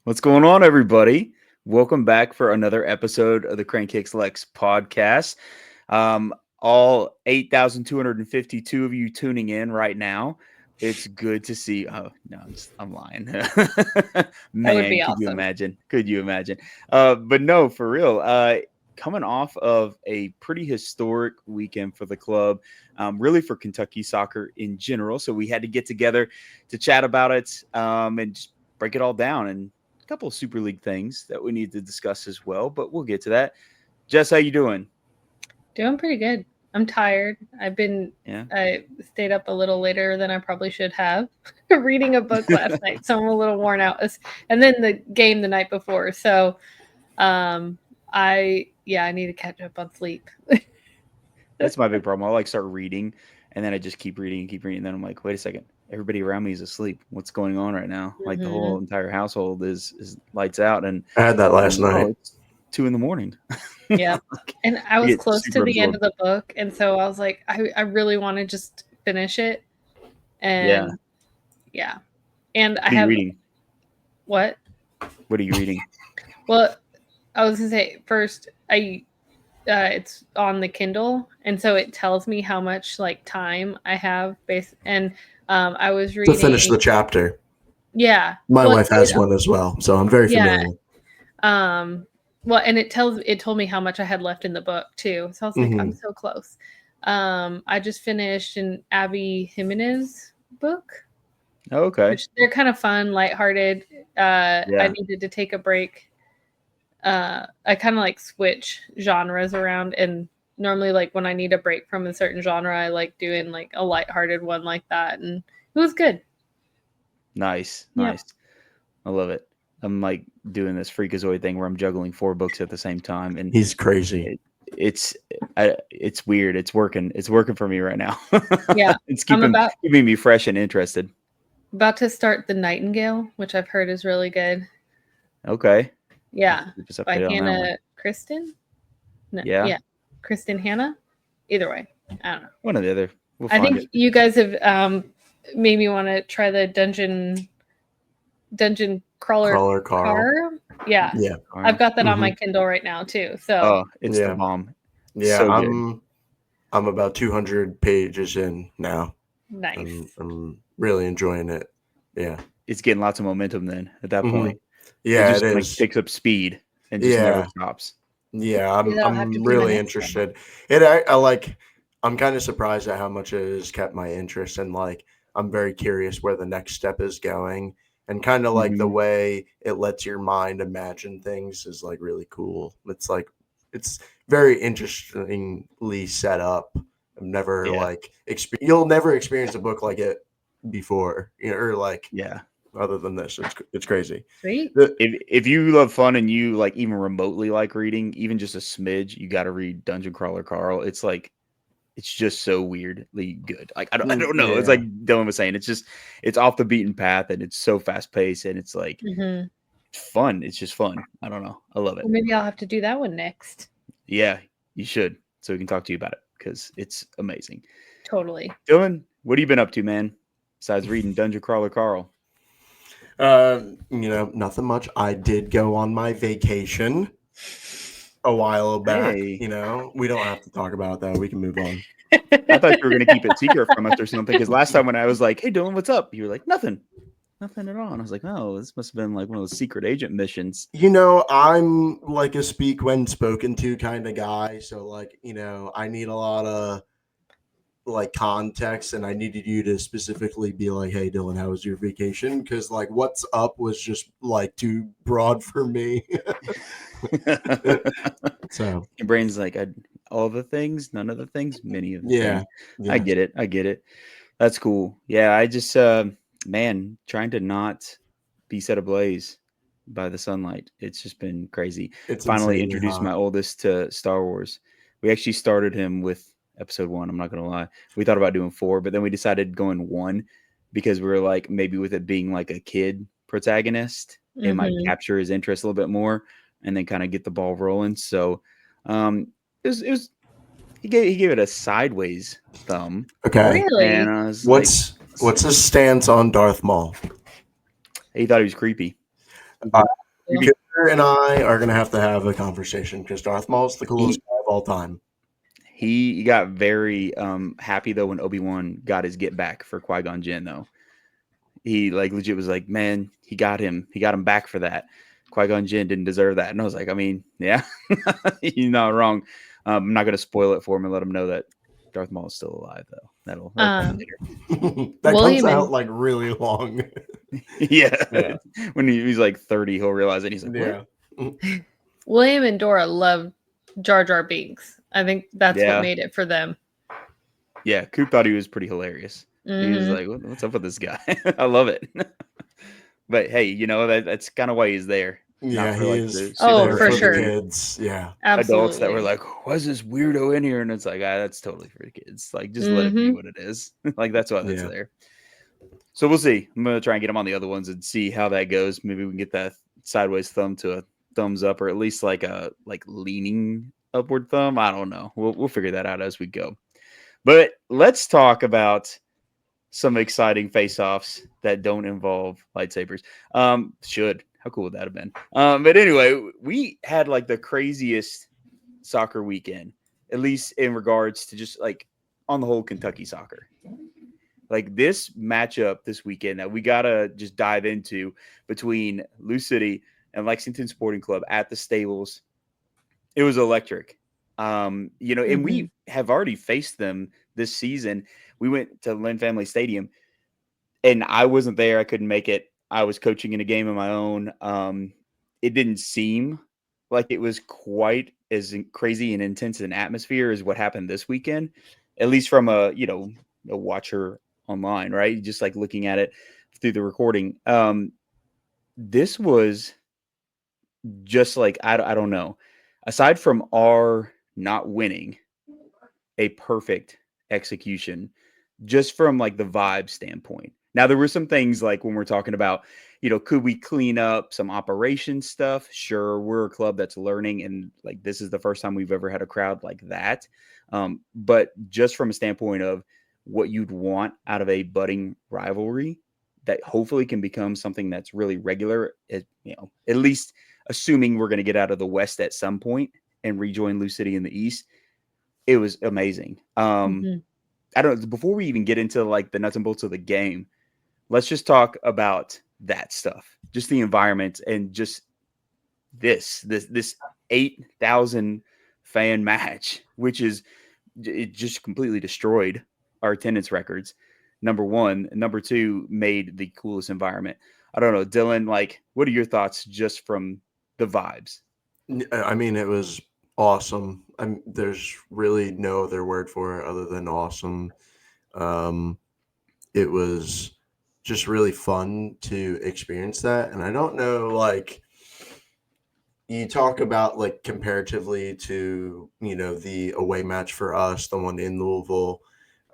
What's going on, everybody? Welcome back for another episode of the Crane Kicks Lex podcast. All 8,252 of you tuning in right now. It's good to see. Oh, no, I'm lying. That would Man, be could you awesome. imagine? Could you imagine? But no, for real. Coming off of a pretty historic weekend for the club, really for Kentucky soccer in general. So we had to get together to chat about it and just break it all down. And a couple of Super League things that we need to discuss as well, but we'll get to that. Jess, how you doing? Doing pretty good. I'm tired. Yeah. I stayed up a little later than I probably should have reading a book last night, so I'm a little worn out. And then the game the night before. So I need to catch up on sleep. That's my big problem. I like start reading and then I just keep reading and keep reading. And then I'm like, wait a second. Everybody around me is asleep. What's going on right now? Like the whole entire household is lights out. And I had that last night. it's 2 a.m. Yeah. And I was get close to super the end absorbed. of the book, and so I was like, I really want to just finish it. And yeah. And I What are you have reading? what? What are you reading? Well, I was gonna say first, it's on the Kindle, and so it tells me how much like time I have. I was To reading finish the chapter. Yeah, My well, wife has one as well, so I'm very familiar. Well, and it told me how much I had left in the book too. So I was like, I'm so close. I just finished an Abby Jimenez book, Oh, okay. which they're kind of fun, lighthearted. I needed to take a break. I kind of like switch genres around, and normally like when I need a break from a certain genre, I like doing like a lighthearted one like that, and it was good. Nice. Yeah. Nice. I love it. I'm like doing this freakazoid thing where I'm juggling 4 books at the same time. And He's crazy. it's weird. It's working. It's working for me right now. Yeah. It's I'm keeping me fresh and interested. about to start The Nightingale, which I've heard is really good. Okay. Yeah. Keep us By updated on that one. Hannah Kristen? No, Yeah. Kristen Hannah? Either way. I don't know. One or the other. We'll I find think it. you guys have made me want to try the dungeon crawler car. Yeah. Yeah. I've got that on my Kindle right now too. So Oh, it's the bomb. Yeah, So good. I'm about 200 pages in now. nice. I'm really enjoying it. Yeah. It's getting lots of momentum then at that point. Yeah, just it like is. picks up speed and just never stops. Yeah, Maybe that'll have to I'm be my really next one. interested. I'm kind of surprised at how much it has kept my interest, and like I'm very curious where the next step is going, and kind of like the way it lets your mind imagine things is like really cool. It's very interestingly set up. I've never you'll never experience a book like it before, or like other than this. It's crazy. Sweet. If you love fun and you like even remotely like reading, even just a smidge, you got to read Dungeon Crawler Carl. It's like it's just so weirdly good. Like I don't know. It's like Dylan was saying. It's off the beaten path and it's so fast paced and it's like fun. It's just fun. I don't know. I love it. Well, maybe I'll have to do that one next. Yeah, you should. So we can talk to you about it because it's amazing. Totally. Dylan, what have you been up to, man? Besides reading Dungeon Crawler Carl. Nothing much. I did go on my vacation a while back. Hey. We don't have to talk about that. We can move on. I thought you were going to keep it secret from us or something. Because last time when I was like, hey, Dylan, what's up? You were like, nothing at all. And I was like, oh, this must have been like one of those secret agent missions. I'm like a speak when spoken to kind of guy. So like, I need a lot of like context, and I needed you to specifically be like, hey Dylan, how was your vacation? Because like what's up was just like too broad for me. So your brain's like, all the things, none of the things, many of the things. Yeah. I get it. That's cool. Yeah, I just man, trying to not be set ablaze by the sunlight. It's just been crazy. It's finally introduced my oldest to Star Wars. We actually started him with episode 1. I'm not gonna lie. We thought about doing 4, but then we decided going 1 because we were like, maybe with it being like a kid protagonist, it might capture his interest a little bit more, and then kind of get the ball rolling. So, it was. He gave it a sideways thumb. Okay. Really? And I was what's his stance on Darth Maul? He thought he was creepy. Peter and I are gonna have to have a conversation because Darth Maul's the coolest guy of all time. He got very happy though when Obi-Wan got his get back for Qui-Gon Jinn though. He like legit was like, man, he got him back for that. Qui-Gon Jinn didn't deserve that. And I was like, I mean, yeah, you're not wrong. I'm not gonna spoil it for him and let him know that Darth Maul is still alive though. That'll come later. That comes out like really long. Yeah. When he's like 30, he'll realize it. He's like, what? William and Dora love Jar Jar Binks. I think that's what made it for them. Yeah, Coop thought he was pretty hilarious. He was like, what's up with this guy? I love it. But hey, you know, that's kind of why he's there. Yeah, not for, he like, is. For sure. Kids. Yeah. Absolutely. Adults that were like, why is this weirdo in here? And it's like, that's totally for the kids. Like, just let it be what it is. Like, that's why that's there. So we'll see. I'm going to try and get him on the other ones and see how that goes. Maybe we can get that sideways thumb to a thumbs up, or at least like a leaning upward thumb. I don't know. We'll figure that out as we go. But let's talk about some exciting face-offs that don't involve lightsabers. Should. How cool would that have been? But anyway, we had like the craziest soccer weekend, at least in regards to just like on the whole Kentucky soccer. Like this matchup this weekend that we got to just dive into between Lou City and Lexington Sporting Club at the Stables. It was electric. And we have already faced them this season. We went to Lynn Family Stadium and I wasn't there. I couldn't make it. I was coaching in a game of my own. It didn't seem like it was quite as crazy and intense an atmosphere as what happened this weekend, at least from a watcher online, right? Just like looking at it through the recording. This was just like, I don't know. Aside from our not winning, a perfect execution just from like the vibe standpoint. Now, there were some things like when we're talking about, could we clean up some operation stuff? Sure, we're a club that's learning, and like this is the first time we've ever had a crowd like that. But just from a standpoint of what you'd want out of a budding rivalry that hopefully can become something that's really regular, at least assuming we're going to get out of the West at some point and rejoin Lou City in the East. It was amazing. I don't know, before we even get into like the nuts and bolts of the game, let's just talk about that stuff, just the environment and just this 8,000 fan match, which is, it just completely destroyed our attendance records. Number one. Number two, made the coolest environment. I don't know, Dylan, like, what are your thoughts just from the vibes? I mean, it was awesome. There's really no other word for it other than awesome. It was just really fun to experience that. And I don't know, like, you talk about like comparatively to, the away match for us, the one in Louisville.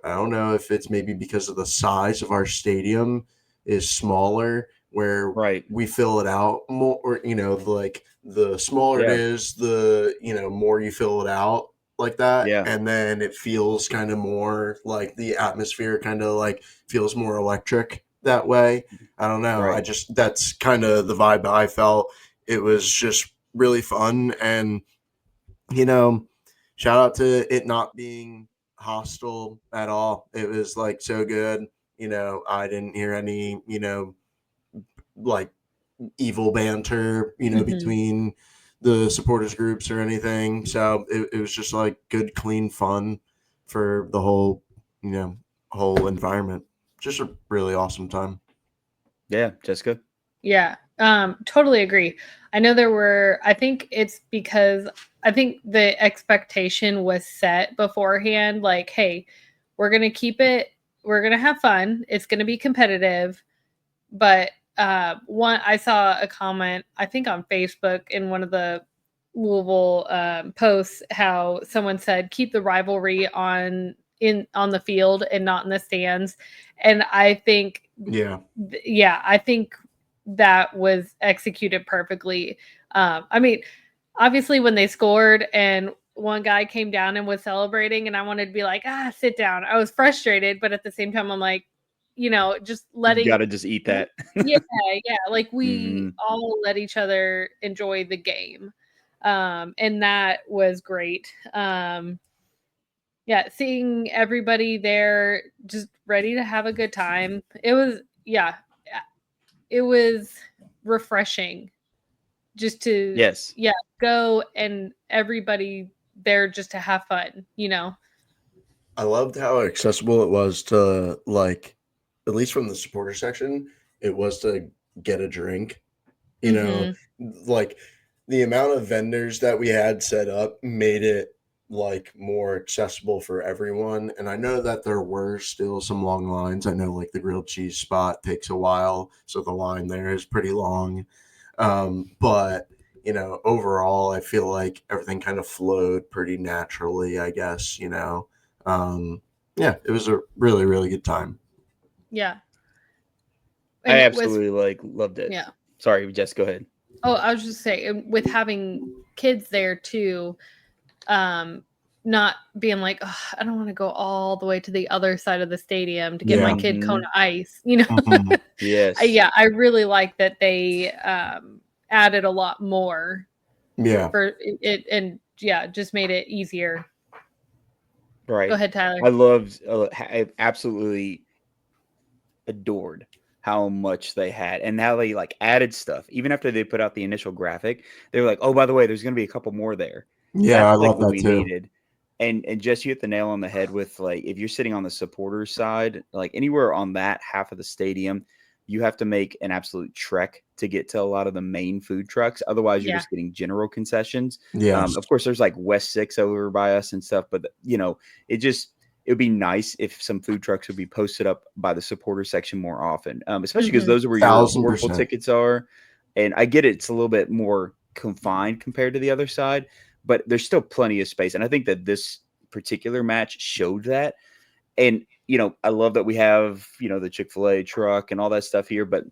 I don't know if it's maybe because of the size of our stadium is smaller, where we fill it out more, or, like the smaller it is, the, more you fill it out like that. Yeah. And then it feels kind of more like the atmosphere kind of like feels more electric that way. I don't know. That's kind of the vibe I felt. It was just really fun. And, shout out to it not being hostile at all. It was like so good. I didn't hear any, like evil banter, between the supporters groups or anything. So it was just like good, clean fun for the whole, whole environment. Just a really awesome time. Yeah. Jessica? Yeah. Totally agree. I know I think it's because I think the expectation was set beforehand. Like, hey, we're going to keep it. We're going to have fun. It's going to be competitive. But I saw a comment, I think on Facebook in one of the Louisville posts, how someone said, keep the rivalry on the field and not in the stands. And I think, I think that was executed perfectly. I mean, obviously when they scored and one guy came down and was celebrating and I wanted to be like, sit down. I was frustrated, but at the same time, I'm like, just You letting. gotta just eat that. Yeah, like we Mhm. all let each other enjoy the game, and that was great. Yeah, seeing everybody there just ready to have a good time. It was refreshing just to Yes. go and everybody there just to have fun. I loved how accessible it was to like, at least from the supporter section, it was to get a drink. You know, Mm-hmm. like the amount of vendors that we had set up made it like more accessible for everyone. And I know that there were still some long lines. I know like the grilled cheese spot takes a while, so the line there is pretty long. But overall, I feel like everything kind of flowed pretty naturally, I guess. Yeah, it was a really, really good time. Yeah. I And it was absolutely loved it. yeah. Sorry, Jess, go ahead. Oh, I was just saying with having kids there too, not being like, oh, I don't want to go all the way to the other side of the stadium to get my Yeah. kid Mhm. Kona Ice. Mhm. Yes. I really like that they added a lot more Yeah. for it, and just made it easier. Go Right. ahead, Tyler. I loved I absolutely adored how much they had and how they like added stuff. Even after they put out the initial graphic, they were like, "Oh, by the way, there's going to be a couple more there." Yeah, That's I like love what that we too. needed. And just you hit the nail on the head with like if you're sitting on the supporters side, like anywhere on that half of the stadium, you have to make an absolute trek to get to a lot of the main food trucks. Otherwise, you're Yeah. just getting general concessions. Yes. Of course, there's like West Six over by us and stuff, but it just it would be nice if some food trucks would be posted up by the supporter section more often, especially because Mm-hmm. those are where your Thousand affordable percent. tickets are. And I get it's a little bit more confined compared to the other side, but there's still plenty of space. And I think that this particular match showed that. And, I love that we have, the Chick-fil-A truck and all that stuff here, but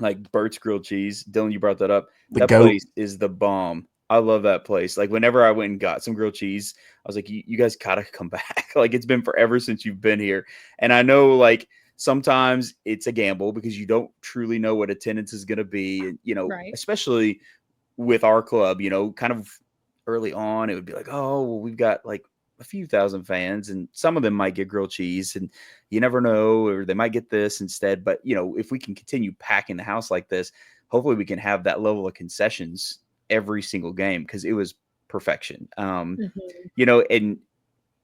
like Burt's Grilled Cheese, Dylan, you brought that up. The That goat. place is the bomb. I love that place. Like whenever I went and got some grilled cheese, I was like, you guys gotta come back. Like it's been forever since you've been here. And I know like sometimes it's a gamble because you don't truly know what attendance is gonna be. And, Right. especially with our club, kind of early on, it would be like, oh, well, we've got like a few thousand fans, and some of them might get grilled cheese, and you never know, or they might get this instead. But if we can continue packing the house like this, hopefully we can have that level of concessions every single game because it was perfection. Mm-hmm. And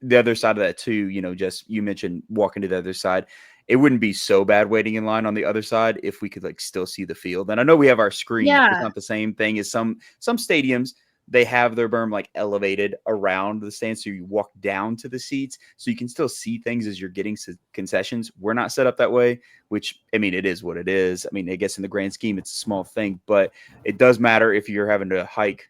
the other side of that too, just you mentioned walking to the other side. It wouldn't be so bad waiting in line on the other side if we could like still see the field. And I know we have our screens, but it's Yeah. not the same thing as some stadiums. They have their berm like elevated around the stands, so you walk down to the seats, so you can still see things as you're getting concessions. We're not set up that way, which I mean, it is what it is. I mean, I guess in the grand scheme, it's a small thing, but it does matter if you're having to hike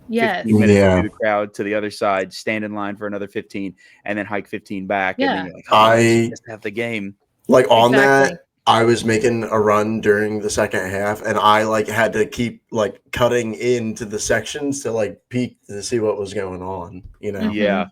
Yes. 15 minutes through Yeah. the crowd to the other side, stand in line for another 15, and then hike 15 back. And then Yeah. you're like, oh, I just I missed half the game. like on Exactly. that. I was making a run during the second half, and I like had to keep like cutting into the sections to like peek to see what was going on. Mm-hmm. Yeah,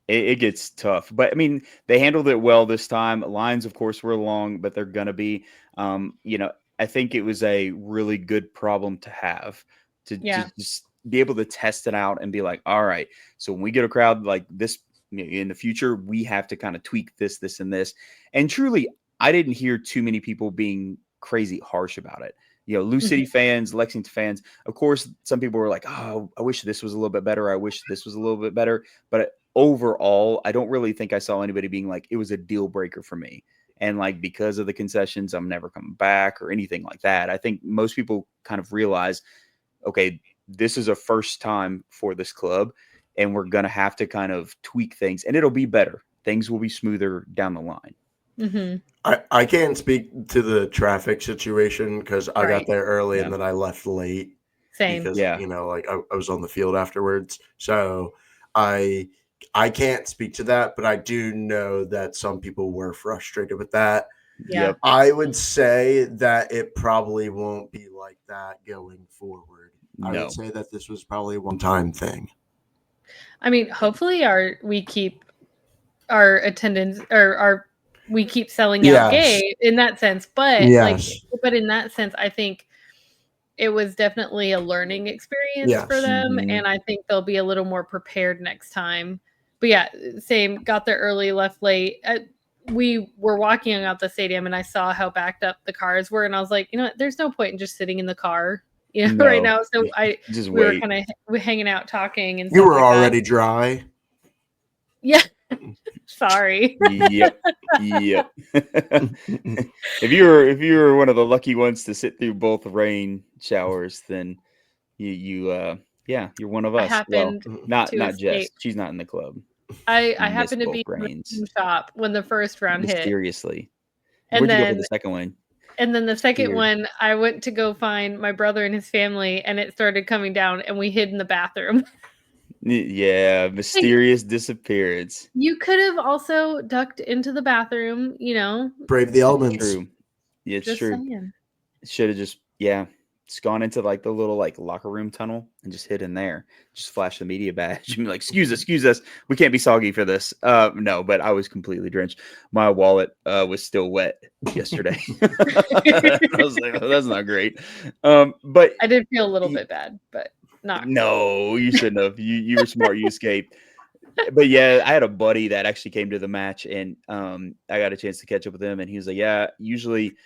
it gets tough. But I mean, they handled it well this time. Lines, of course, were long, but they're going to be. I think it was a really good problem to have to Yeah. just be able to test it out and be like, all right, so when we get a crowd like this in the future, we have to kind of tweak this, this, and this. And truly, I didn't hear too many people being crazy harsh about it. Lou Mm-hmm. City fans, Lexington fans, of course, some people were like, oh, I wish this was a little bit better. I wish this was a little bit better. But overall, I don't really think I saw anybody being like, it was a deal breaker for me. And like, because of the concessions, I'm never coming back or anything like that. I think most people kind of realize, okay, this is a first time for this club, and we're going to have to kind of tweak things, and it'll be better. Things will be smoother down the line. Mm-hmm. I can't speak to the traffic situation because I got Right. there early Yeah. and then I left late Same. because Yeah. like I was on the field afterwards. So I I can't speak to that, but I do know that some people were frustrated with that. Yeah. Yep. I would say that it probably won't be like that going forward. I would No. say that this was probably a one-time thing. I mean, hopefully we keep our attendance or our we keep selling out Gabe in that sense. But but in that sense, I think it was definitely a learning experience for them. And I think they'll be a little more prepared next time. But yeah, same, got there early, left late. We were walking out the stadium and I saw how backed up the cars were. And I was like, you know what, there's no point in just sitting in the car, right now. So we were kind of hanging out talking and you were like already dry. Yeah. Sorry. Yep. If you were one of the lucky ones to sit through both rain showers, then you're one of us. Well, not Jess. She's not in the club. I happened to be in the shop when the first round mysteriously hit. Where'd you go for the second one? And then the second one, I went to go find my brother and his family, and it started coming down, and we hid in the bathroom. Yeah, mysterious disappearance. You could have also ducked into the bathroom, brave the elements. True. Yeah, it's true. It should have just gone into like the little like locker room tunnel and just hid in there. Just flash the media badge and be like, excuse us, we can't be soggy for this. No, but I was completely drenched. My wallet was still wet yesterday. I was like, oh, that's not great. But I did feel a little bit bad, but not. No, you shouldn't have. You were smart. You escaped. But yeah, I had a buddy that actually came to the match, and I got a chance to catch up with him, and he was like, yeah, usually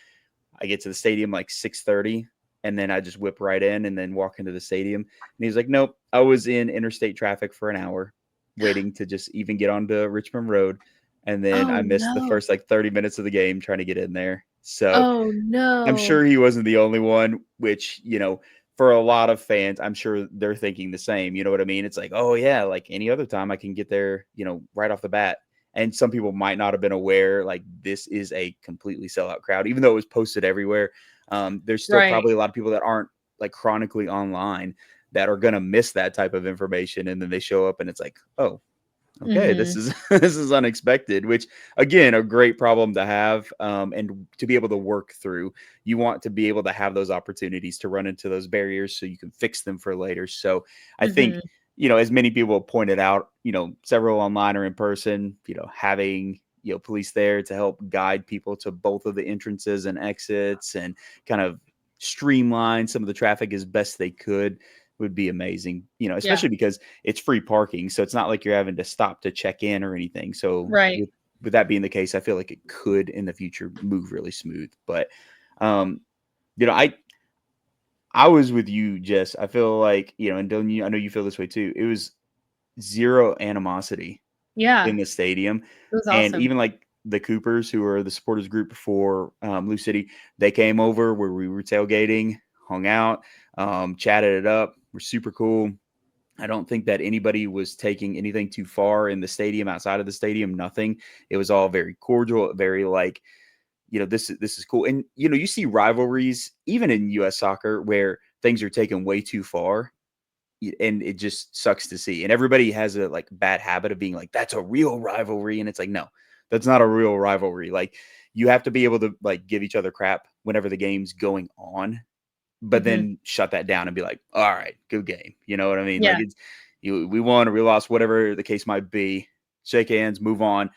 I get to the stadium like 6:30. And then I just whip right in and then walk into the stadium. And he was like, nope, I was in interstate traffic for an hour waiting to just even get onto Richmond Road. And then I missed the first like 30 minutes of the game trying to get in there. So I'm sure he wasn't the only one, which, for a lot of fans, I'm sure they're thinking the same. You know what I mean? It's like, oh, yeah, like any other time I can get there, right off the bat. And some people might not have been aware, like this is a completely sellout crowd, even though it was posted everywhere. There's still probably a lot of people that aren't like chronically online that are going to miss that type of information. And then they show up and it's like, oh, okay, this is unexpected, which again, a great problem to have. And to be able to work through, you want to be able to have those opportunities to run into those barriers so you can fix them for later. So I think, as many people pointed out, several online or in person, having, police there to help guide people to both of the entrances and exits and kind of streamline some of the traffic as best they could would be amazing, especially because it's free parking. So it's not like you're having to stop to check in or anything. So with that being the case, I feel like it could in the future move really smooth. But, I was with you, Jess. I feel like, and Dylan, I know you feel this way too. It was zero animosity in the stadium. It was awesome. And even like the Coopers, who are the supporters group for Blue City, they came over where we were tailgating, hung out, chatted it up. We're super cool. I don't think that anybody was taking anything too far in the stadium, outside of the stadium, nothing. It was all very cordial, very like, this is cool. And, you see rivalries, even in U.S. soccer, where things are taken way too far. And it just sucks to see. And everybody has a like bad habit of being like, that's a real rivalry. And it's like, no, that's not a real rivalry. Like you have to be able to like give each other crap whenever the game's going on, but then shut that down and be like, all right, good game. You know what I mean? Yeah. Like we won or we lost, whatever the case might be, shake hands, move on,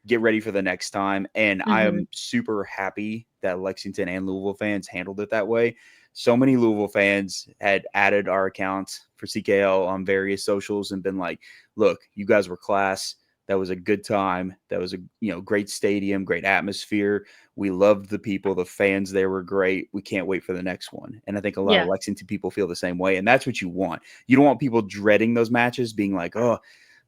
get ready for the next time. And I am super happy that Lexington and Louisville fans handled it that way. So many Louisville fans had added our accounts for CKL on various socials and been like, look, you guys were class. That was a good time. That was a great stadium, great atmosphere. We loved the people. The fans there were great. We can't wait for the next one. And I think a lot of Lexington people feel the same way. And that's what you want. You don't want people dreading those matches, being like, oh,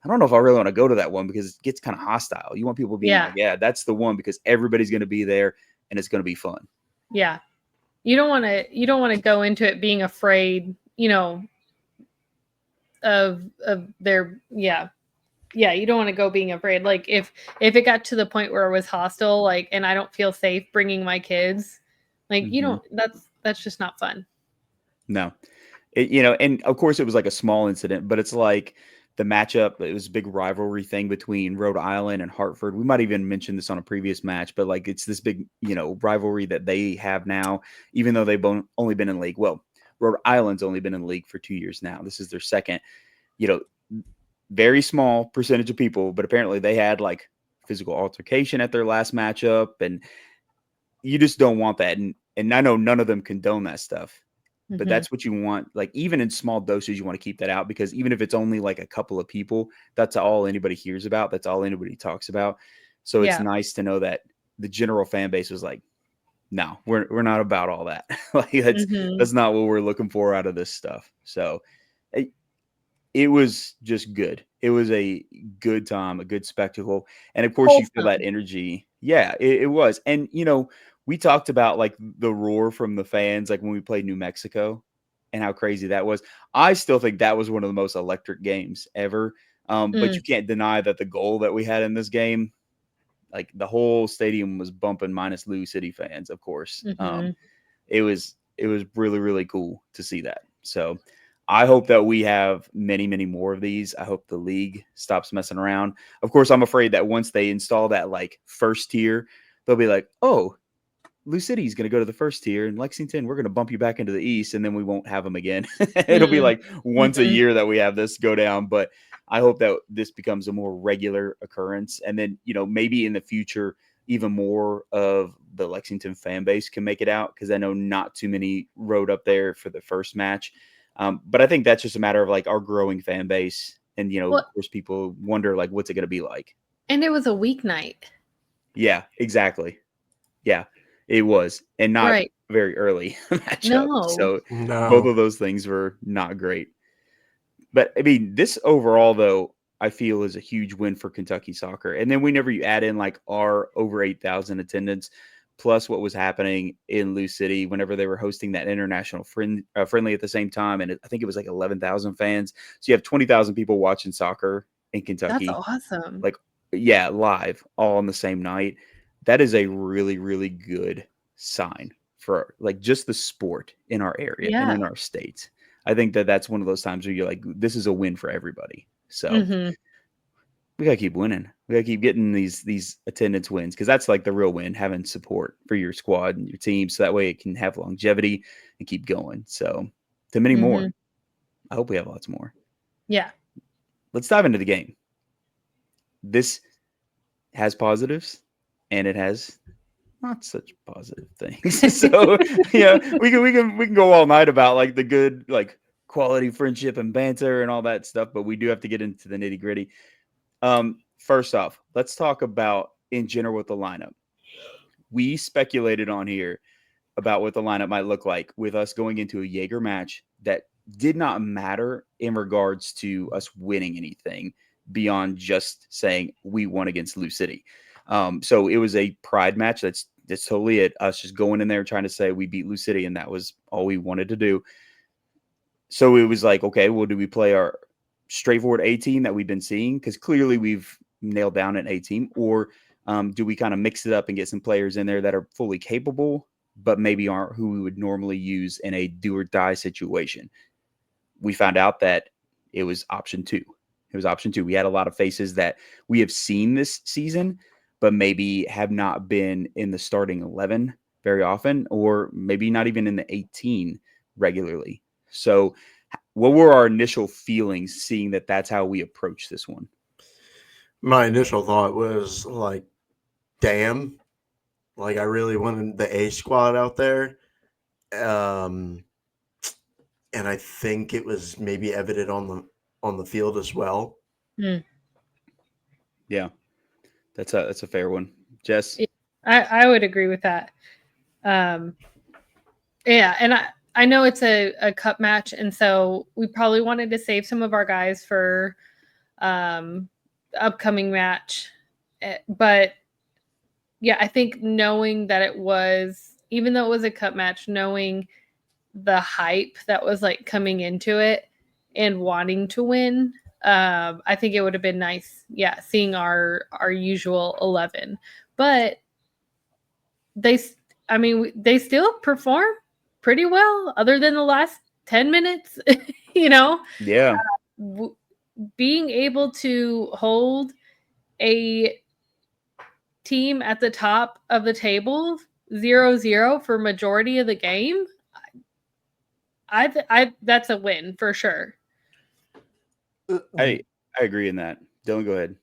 I don't know if I really want to go to that one because it gets kind of hostile. You want people being like, yeah, that's the one because everybody's going to be there and it's going to be fun. Yeah. You don't want to go into it being afraid, of their, you don't want to go being afraid. Like if it got to the point where it was hostile, like, and I don't feel safe bringing my kids, like, that's just not fun. No, and of course it was like a small incident, but it's like the matchup, it was a big rivalry thing between Rhode Island and Hartford. We might even mention this on a previous match, but like it's this big, rivalry that they have now, even though they've only been in league. Well, Rhode Island's only been in league for 2 years now. This is their second, very small percentage of people, but apparently they had like physical altercation at their last matchup, and you just don't want that. And I know none of them condone that stuff, but that's what you want. Like, even in small doses, you want to keep that out, because even if it's only like a couple of people, that's all anybody hears about. That's all anybody talks about. So it's nice to know that the general fan base was like, no, we're not about all that. Like, that's not what we're looking for out of this stuff. So it was just good. It was a good time, a good spectacle. And of course, you feel that energy. Yeah, it was. And, we talked about like the roar from the fans, like when we played New Mexico and how crazy that was. I still think that was one of the most electric games ever. But you can't deny that the goal that we had in this game, like the whole stadium was bumping, minus Lou City fans, of course. It was really, really cool to see that. So I hope that we have many, many more of these. I hope the league stops messing around. Of course, I'm afraid that once they install that like first tier, they'll be like, oh, Lou City's going to go to the first tier, and Lexington, we're going to bump you back into the East, and then we won't have them again. It'll be like once a year that we have this go down. But I hope that this becomes a more regular occurrence. And then, maybe in the future, even more of the Lexington fan base can make it out, because I know not too many rode up there for the first match. But I think that's just a matter of like our growing fan base. And, of course, people wonder, like, what's it going to be like? And it was a weeknight. Yeah, exactly. Yeah, it was. And not very early matchup. No. So both of those things were not great. But I mean, this overall, though, I feel is a huge win for Kentucky soccer. And then whenever you add in like our over 8,000 attendance, plus what was happening in Lou City whenever they were hosting that international friendly at the same time. And I think it was like 11,000 fans. So you have 20,000 people watching soccer in Kentucky. That's awesome. Like, yeah, live all on the same night. That is a really, really good sign for like just the sport in our area and in our state. I think that that's one of those times where you're like, this is a win for everybody. So we got to keep winning. We got to keep getting these attendance wins, because that's like the real win, having support for your squad and your team. So that way it can have longevity and keep going. So to many more. I hope we have lots more. Yeah. Let's dive into the game. This has positives and it has not such positive things. So yeah, we can go all night about like the good, like quality friendship and banter and all that stuff, but we do have to get into the nitty gritty. First off, let's talk about in general with the lineup. We speculated on here about what the lineup might look like with us going into a Jaeger match that did not matter in regards to us winning anything beyond just saying we won against Lou City. So it was a pride match. That's totally it. Us just going in there trying to say we beat Lou City, and that was all we wanted to do. So it was like, okay, well, do we play our straightforward A team that we've been seeing? Because clearly we've nailed down an A team. Or do we kind of mix it up and get some players in there that are fully capable, but maybe aren't who we would normally use in a do or die situation? We found out that it was option 2. It was option 2. We had a lot of faces that we have seen this season, but maybe have not been in the starting 11 very often, or maybe not even in the 18 regularly. So what were our initial feelings seeing that that's how we approach this one? My initial thought was like, damn, like I really wanted the A squad out there. And I think it was maybe evident on the field as well. Yeah, that's a fair one. Jess? I would agree with that. Yeah, and I know it's a cup match, and so we probably wanted to save some of our guys for the upcoming match. But yeah, I think knowing that it was, even though it was a cup match, knowing the hype that was like coming into it and wanting to win, I think it would have been nice, seeing our usual 11. But they still perform pretty well, other than the last 10 minutes. Yeah. Being able to hold a team at the top of the table 0-0 for majority of the game, I that's a win for sure. I agree in that. Dylan, go ahead.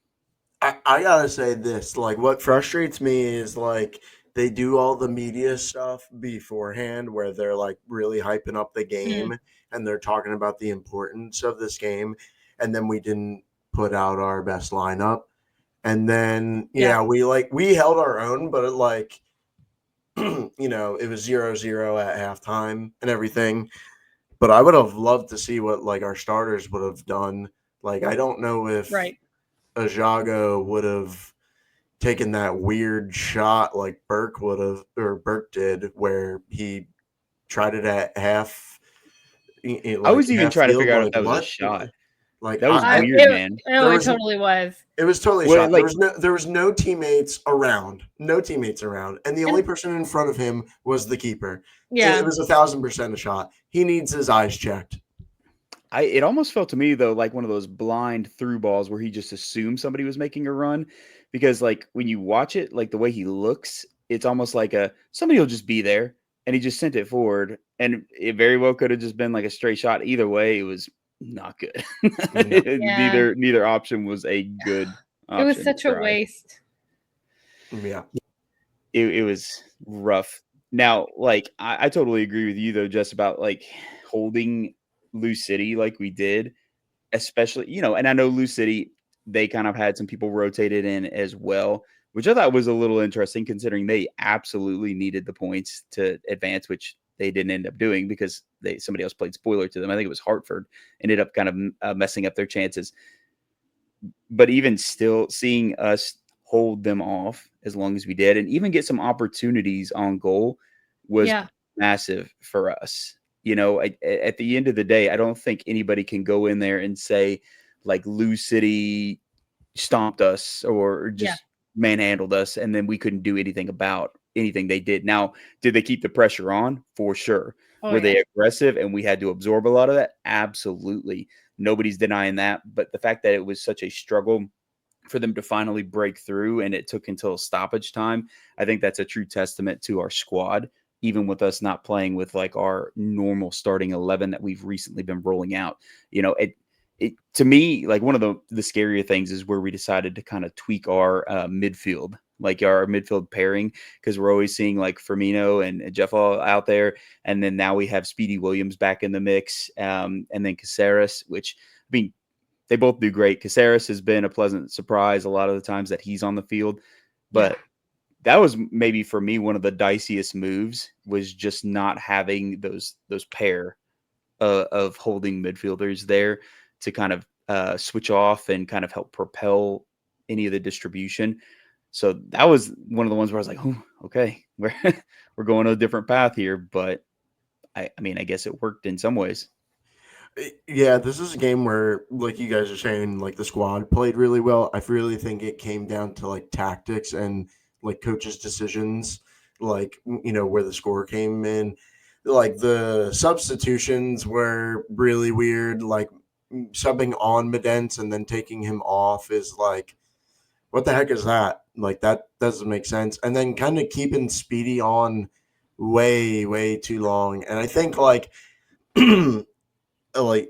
I gotta say this, like, what frustrates me is like they do all the media stuff beforehand where they're like really hyping up the game and they're talking about the importance of this game, and then we didn't put out our best lineup. And then we held our own, but it was 0-0 at halftime and everything. But I would have loved to see what like our starters would have done. Like I don't know if Ajago would have taken that weird shot like Burke did, where he tried it at half, I was even half trying to field. figure out if Like that was a what? shot. Like That was I weird, man. there It was totally was. it was totally a Well, shot. like, There was no teammates around, and the only person in front of him was the keeper. Yeah, It was 1,000% a shot. He needs his eyes checked. it almost felt to me though like one of those blind through balls where he just assumed somebody was making a run, because like when you watch it, like the way he looks, it's almost like somebody will just be there, and he just sent it forward, and it very well could have just been like a straight shot. Either way, it was not good. No. Yeah. Neither option was a good option. It was such a waste. Yeah. It was rough. Now, like I totally agree with you though, just about like holding Lou City like we did, especially, and I know Lou City, they kind of had some people rotated in as well, which I thought was a little interesting considering they absolutely needed the points to advance, which they didn't end up doing because somebody else played spoiler to them. I think it was Hartford, ended up kind of messing up their chances. But even still, seeing us hold them off as long as we did and even get some opportunities on goal was massive for us. At the end of the day, I don't think anybody can go in there and say like Lou City stomped us or just manhandled us and then we couldn't do anything about anything they did. Now, did they keep the pressure on? For sure. Were they aggressive and we had to absorb a lot of that? Absolutely. Nobody's denying that. But the fact that it was such a struggle for them to finally break through and it took until stoppage time, I think that's a true testament to our squad, even with us not playing with like our normal starting 11 that we've recently been rolling out. It to me, like one of the scarier things is where we decided to kind of tweak our midfield, like our midfield pairing, because we're always seeing like Firmino and Jeff all out there. And then now we have Speedy Williams back in the mix. And then Caceres, which, I mean, they both do great. Caceres has been a pleasant surprise a lot of the times that he's on the field. But that was maybe for me one of the diciest moves, was just not having those pair of holding midfielders there to kind of switch off and kind of help propel any of the distribution. So that was one of the ones where I was like, oh, okay, we're going a different path here. But I mean, I guess it worked in some ways. Yeah, this is a game where, like you guys are saying, like the squad played really well. I really think it came down to like tactics and like coaches' decisions, like where the score came in. Like the substitutions were really weird. Like subbing on Medence and then taking him off is like, what the heck is that? Like that doesn't make sense. And then kind of keeping Speedy on way too long. And I think like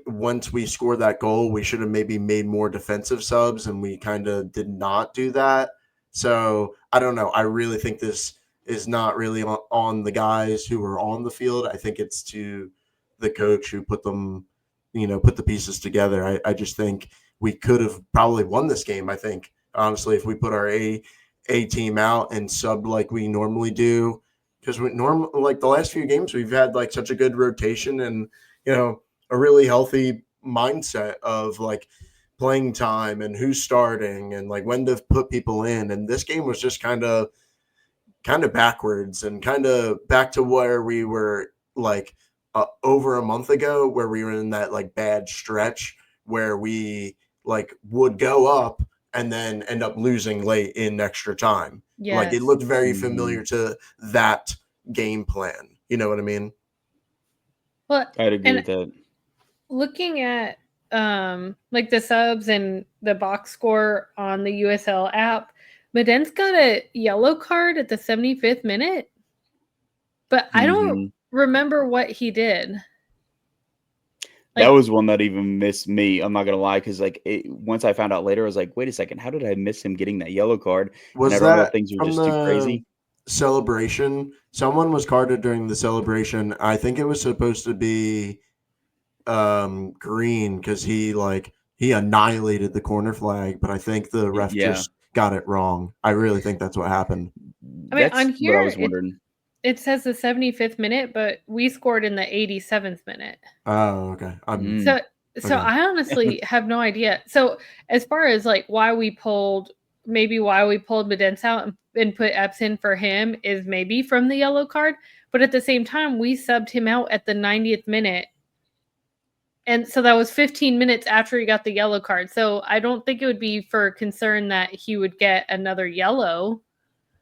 once we scored that goal, we should have maybe made more defensive subs, and we kind of did not do that. So I don't know. I really think this is not really on the guys who were on the field. I think it's to the coach who put them, put the pieces together. I just think we could have probably won this game. I think honestly, if we put our A team out and sub like we normally do, because we like the last few games we've had like such a good rotation and a really healthy mindset of like playing time and who's starting and like when to put people in. And this game was just kind of backwards and kind of back to where we were like over a month ago, where we were in that like bad stretch where we like would go up and then end up losing late in extra time. Like it looked very familiar to that game plan. You know what I mean? Well, I'd agree with that. Looking at like the subs and the box score on the USL app, Medence got a yellow card at the 75th minute, but I don't remember what he did. That was one that even missed me. I'm not gonna lie, because like once I found out later, I was like, wait a second, how did I miss him getting that yellow card? And I Was don't know if that things are from just too the crazy. celebration? Someone was carded during the celebration. I think it was supposed to be green because he annihilated the corner flag, but I think the ref Yeah, just got it wrong. I really think that's what happened. I mean, that's on what I here was wondering. it says the 75th minute, but we scored in the 87th minute. Oh, okay. So Okay. I honestly have no idea. So as far as like why we pulled Medense out and put Epps in for him is maybe from the yellow card, but at the same time we subbed him out at the 90th minute. And so that was 15 minutes after he got the yellow card. So I don't think it would be for concern that he would get another yellow.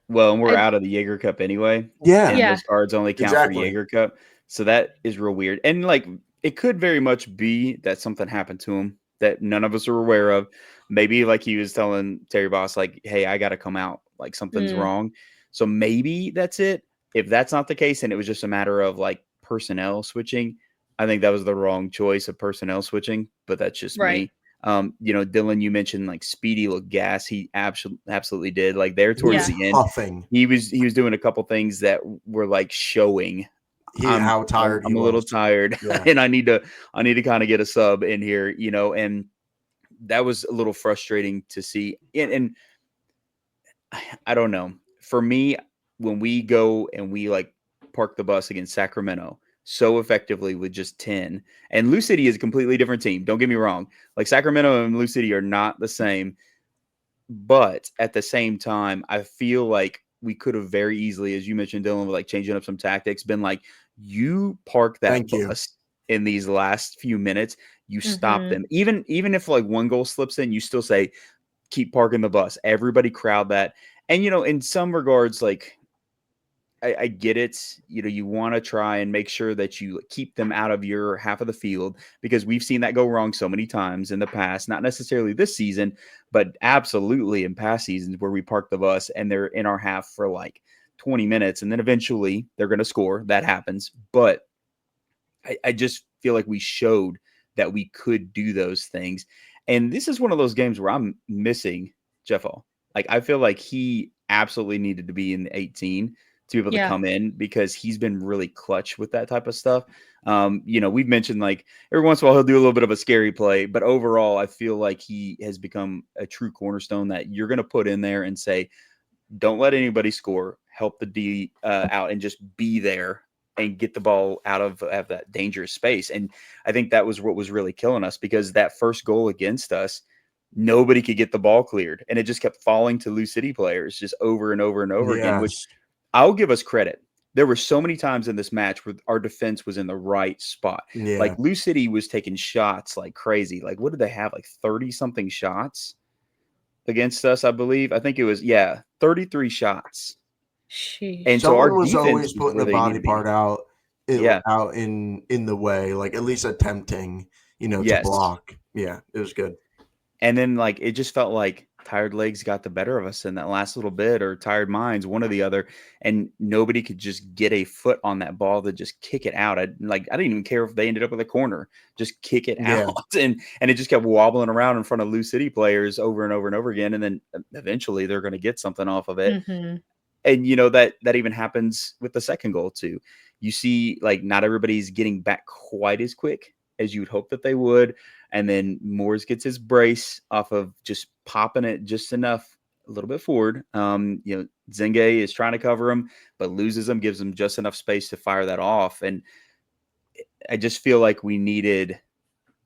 Well, and we're out of the Jaeger Cup anyway. Yeah. And those cards only count for Exactly. Jaeger Cup. So that is real weird. And like it could very much be that something happened to him that none of us are aware of. Maybe like he was telling Terry Boss, like, hey, I gotta come out. Like something's wrong. So maybe that's it. If that's not the case, and it was just a matter of like personnel switching, I think that was the wrong choice of personnel switching, but that's just me. Dylan, you mentioned like Speedy looked gas. He absolutely did. Like there towards the end, Huffing. he was doing a couple things that were like showing how tired I'm he a little was. tired, Yeah. and I need to kind of get a sub in here, and that was a little frustrating to see. And I don't know. For me, when we go and we like park the bus against Sacramento so effectively with just 10, and Lou City is a completely different team. Don't get me wrong. Like Sacramento and Lou City are not the same. But at the same time, I feel like we could have very easily, as you mentioned, Dylan, with like changing up some tactics, been like, you park that bus in these last few minutes, you stop them. Even if like one goal slips in, you still say, keep parking the bus. Everybody crowd that. And in some regards, like I get it. You want to try and make sure that you keep them out of your half of the field, because we've seen that go wrong so many times in the past, not necessarily this season, but absolutely in past seasons where we park the bus and they're in our half for like 20 minutes and then eventually they're going to score. That happens. But I just feel like we showed that we could do those things. And this is one of those games where I'm missing Jeff Hall. Like, I feel like he absolutely needed to be in the 18 to be able to come in, because he's been really clutch with that type of stuff. We've mentioned like every once in a while he'll do a little bit of a scary play, but overall I feel like he has become a true cornerstone that you're going to put in there and say, don't let anybody score, help the D out, and just be there and get the ball out of that dangerous space. And I think that was what was really killing us, because that first goal against us, nobody could get the ball cleared, and it just kept falling to Lou City players just over and over and over again, which I'll give us credit. There were so many times in this match where our defense was in the right spot. Yeah. Like Lou City was taking shots like crazy. Like, what did they have? Like 30 something shots against us, I believe. I think it was 33 shots. Sheesh. And so our Someone was defense always was putting where a they need body to be. part out, Yeah. out in the way, like at least attempting, to block. Yeah, it was good. And then like it just felt like tired legs got the better of us in that last little bit, or tired minds, one or the other, and nobody could just get a foot on that ball to just kick it out. I didn't even care if they ended up with a corner, just kick it out, and it just kept wobbling around in front of Lou City players over and over and over again, and then eventually they're going to get something off of it. And that even happens with the second goal too. You see, like, not everybody's getting back quite as quick as you would hope that they would. And then Moores gets his brace off of just popping it just enough, a little bit forward. Zenge is trying to cover him, but loses him, gives him just enough space to fire that off. And I just feel like we needed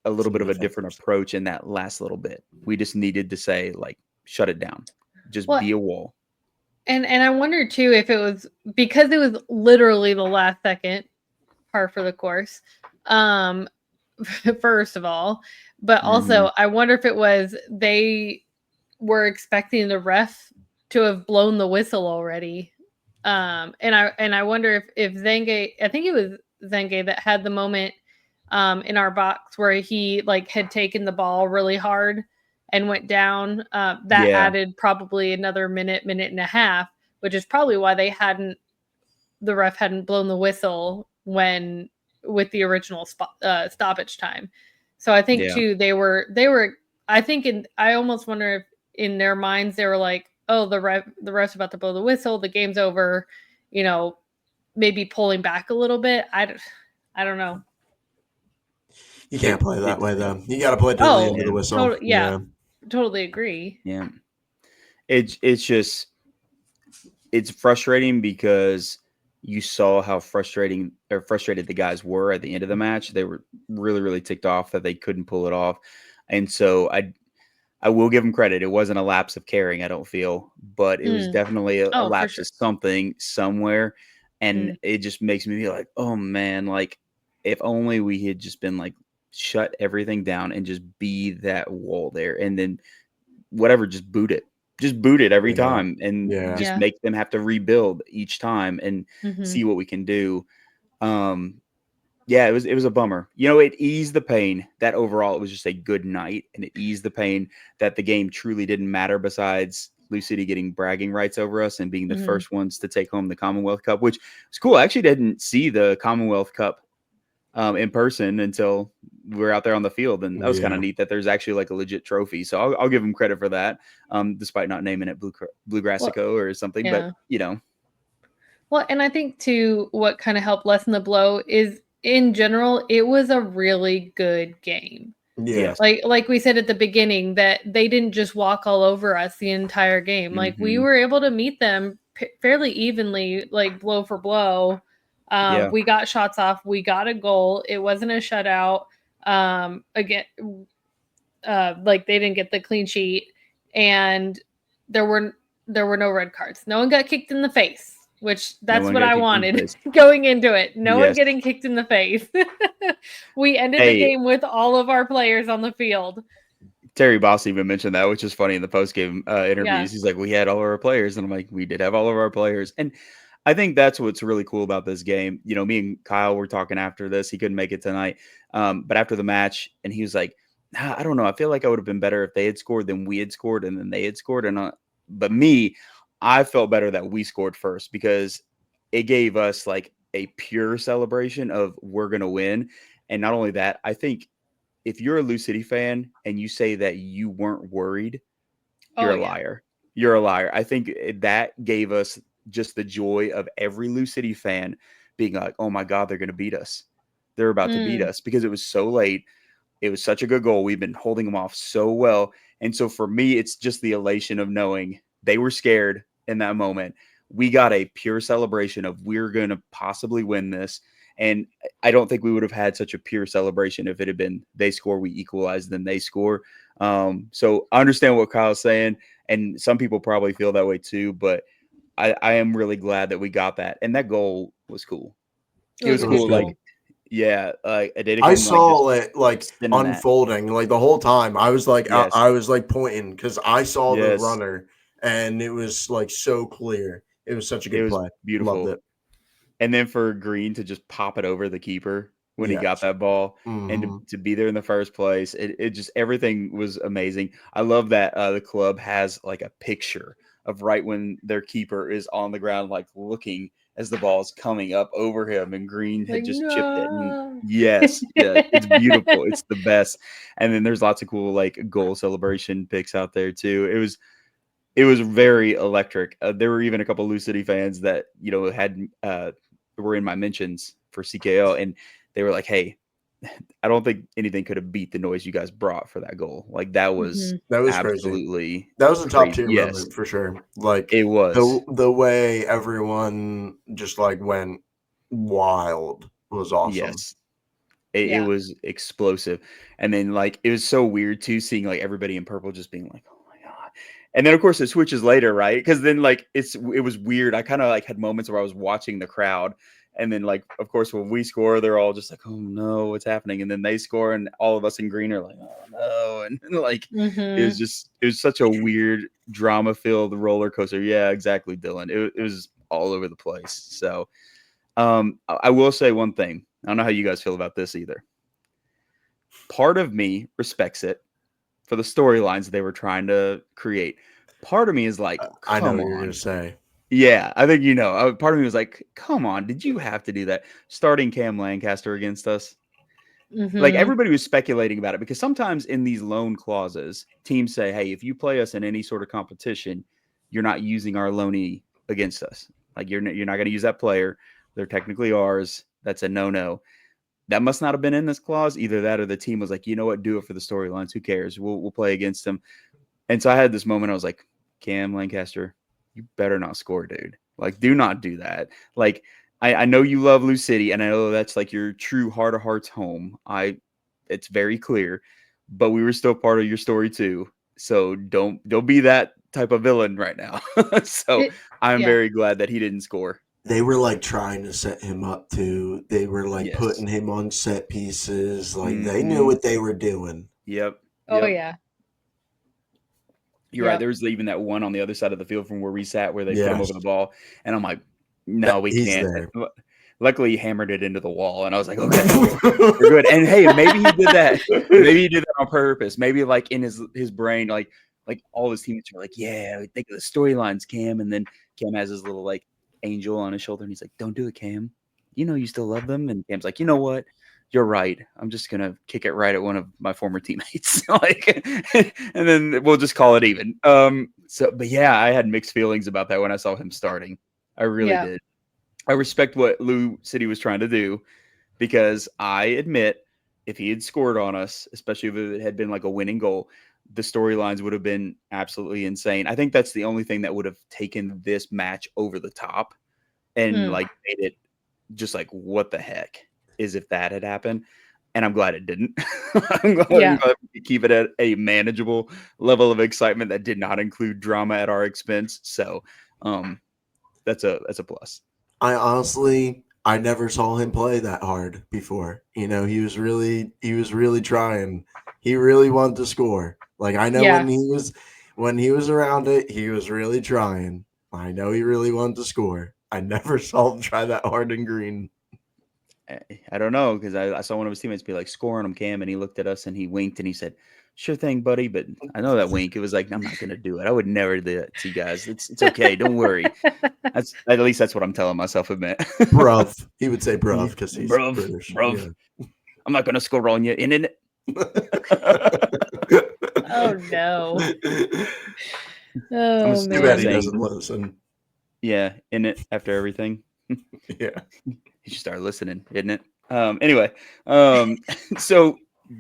a little bit of a different approach in that last little bit. We just needed to say, like, shut it down. Just be a wall. And I wonder too if it was because it was literally the last second par for the course. First of all, but also I wonder if it was they were expecting the ref to have blown the whistle already. And I wonder if Zenge, I think it was Zenge that had the moment in our box where he like had taken the ball really hard and went down. That added probably another minute and a half, which is probably why the ref hadn't blown the whistle when with the original stoppage time. So I think too they were I think I almost wonder if in their minds they were like, oh, the ref's about to blow the whistle, the game's over, you know, maybe pulling back a little bit. I don't know. You can't play that way though. You got to play till the end of the whistle. Totally agree. Yeah, it's just it's frustrating because you saw how frustrated the guys were at the end of the match. They were really, really ticked off that they couldn't pull it off, and so I will give them credit. It wasn't a lapse of caring, I don't feel, but it was definitely a lapse of something somewhere, and it just makes me feel like, oh man, like if only we had just been like shut everything down and just be that wall there, and then whatever, just boot it every time, and just make them have to rebuild each time and see what we can do. Yeah, it was a bummer. You know, it eased the pain that overall it was just a good night, and it eased the pain that the game truly didn't matter besides Lou City getting bragging rights over us and being the first ones to take home the Commonwealth Cup, which was cool. I actually didn't see the Commonwealth Cup in person until we were out there on the field, and that was kind of neat that there's actually like a legit trophy. So I'll give them credit for that, despite not naming it Bluegrassico or something. But you know, well, and I think too, what kind of helped lessen the blow is in general, it was a really good game. Yeah. Like we said at the beginning, that they didn't just walk all over us the entire game. Like we were able to meet them fairly evenly, like blow for blow. We got shots off. We got a goal. It wasn't a shutout. Again, like they didn't get the clean sheet, and there were no red cards. No one got kicked in the face, which that's what I wanted going into it. No one getting kicked in the face. We ended the game with all of our players on the field. Terry Boss even mentioned that, which is funny in the post-game interviews. He's like, we had all of our players. And I'm like, we did have all of our players. And I think that's what's really cool about this game. You know, me and Kyle were talking after this. He couldn't make it tonight. But after the match, and he was like, I don't know. I feel like I would have been better if they had scored than we had scored and then they had scored. But me, I felt better that we scored first because it gave us like a pure celebration of we're going to win. And not only that, I think if you're a Lou City fan and you say that you weren't worried, you're a liar. You're a liar. I think that gave us just the joy of every Lou City fan being like, oh my God, they're going to beat us. They're about to beat us because it was so late. It was such a good goal. We've been holding them off so well. And so for me, it's just the elation of knowing they were scared in that moment. We got a pure celebration of we're going to possibly win this. And I don't think we would have had such a pure celebration if it had been they score, we equalize, then they score. So I understand what Kyle's saying. And some people probably feel that way too. But I am really glad that we got that. And that goal was cool. It was cool. Like, yeah, I saw it like unfolding like the whole time. I was like, I was like pointing because I saw the runner, and it was like so clear. It was such a good play. Beautiful. Loved it. And then for Green to just pop it over the keeper when he got that ball and to be there in the first place, it just everything was amazing. I love that the club has like a picture of right when their keeper is on the ground, like looking as the ball is coming up over him, and Green had just chipped it. And yes, it's beautiful. It's the best. And then there's lots of cool like goal celebration pics out there too. It was very electric. There were even a couple of Lou City fans that had were in my mentions for CKL, and they were like, "Hey, I don't think anything could have beat the noise you guys brought for that goal. Like that was absolutely crazy. That was a top tier moment for sure. Like it was the way everyone just like went wild was awesome. Yes. It was explosive. And then like it was so weird too, seeing like everybody in purple just being like, oh my God. And then of course it switches later, right? Because then like it was weird. I kind of like had moments where I was watching the crowd. And then like of course when we score, they're all just like, oh no, what's happening? And then they score and all of us in green are like, oh no. And like it was such a weird drama filled roller coaster. Yeah, exactly, Dylan. It was all over the place. So I will say one thing. I don't know how you guys feel about this either. Part of me respects it for the storylines they were trying to create. Part of me is like, I know come what you're on. gonna say. Yeah, I think part of me was like, "Come on, did you have to do that? Starting Cam Lancaster against us?" Like Mm-hmm. everybody was speculating about it because sometimes in these loan clauses, teams say, "Hey, if you play us in any sort of competition, you're not using our loanee against us. Like you're not going to use that player. They're technically ours. That's a no-no." That must not have been in this clause. Either that or the team was like, "You know what? Do it for the storylines. Who cares? We'll play against them." And so I had this moment. I was like, "Cam Lancaster, you better not score, dude. Like, do not do that. Like, I know you love Lou City, and I know that's like your true heart of hearts home. It's very clear, but we were still part of your story too. So don't be that type of villain right now." So I'm Yeah. very glad that he didn't score. They were like trying to set him up too. They were like Yes. putting him on set pieces. Like they knew Mm-hmm. what they were doing. Yep. Oh Yep. yeah. You're right. Yep. There was even that one on the other side of the field from where we sat where they put him over Yes, the ball. And I'm like, no, we he's can't. there. Luckily, he hammered it into the wall. And I was like, okay, we're good. And hey, maybe he did that. Maybe he did that on purpose. Maybe like in his brain, like all his teammates are like, yeah, think of the storylines, Cam. And then Cam has his little like angel on his shoulder. And he's like, don't do it, Cam. You know you still love them. And Cam's like, you know what? You're right. I'm just gonna kick it right at one of my former teammates, like, and then we'll just call it even. So, but yeah, I had mixed feelings about that when I saw him starting. I really Yeah. did. I respect what Lou City was trying to do because I admit if he had scored on us, especially if it had been like a winning goal, the storylines would have been absolutely insane. I think that's the only thing that would have taken this match over the top and like made it just like what the heck is if that had happened. And I'm glad it didn't. I'm glad we keep it at a manageable level of excitement that did not include drama at our expense. So that's a plus. I never saw him play that hard before. You know, he was really trying. He really wanted to score. Like I know Yeah. when he was around it, he was really trying. I know he really wanted to score. I never saw him try that hard in green. I don't know because I saw one of his teammates be like scoring him, Cam, and he looked at us and he winked and he said, "Sure thing, buddy." But I know that wink. It was like, I'm not gonna do it. I would never do that to you guys. It's okay. Don't worry. That's at least that's what I'm telling myself. Admit, Bruv. He would say bruv because he's bruv, British. bruv. I'm not gonna score on you. In it. Oh no. I'm Oh Too bad man. he doesn't listen. Yeah, in it after everything. Yeah. You should start listening, isn't it? Anyway, so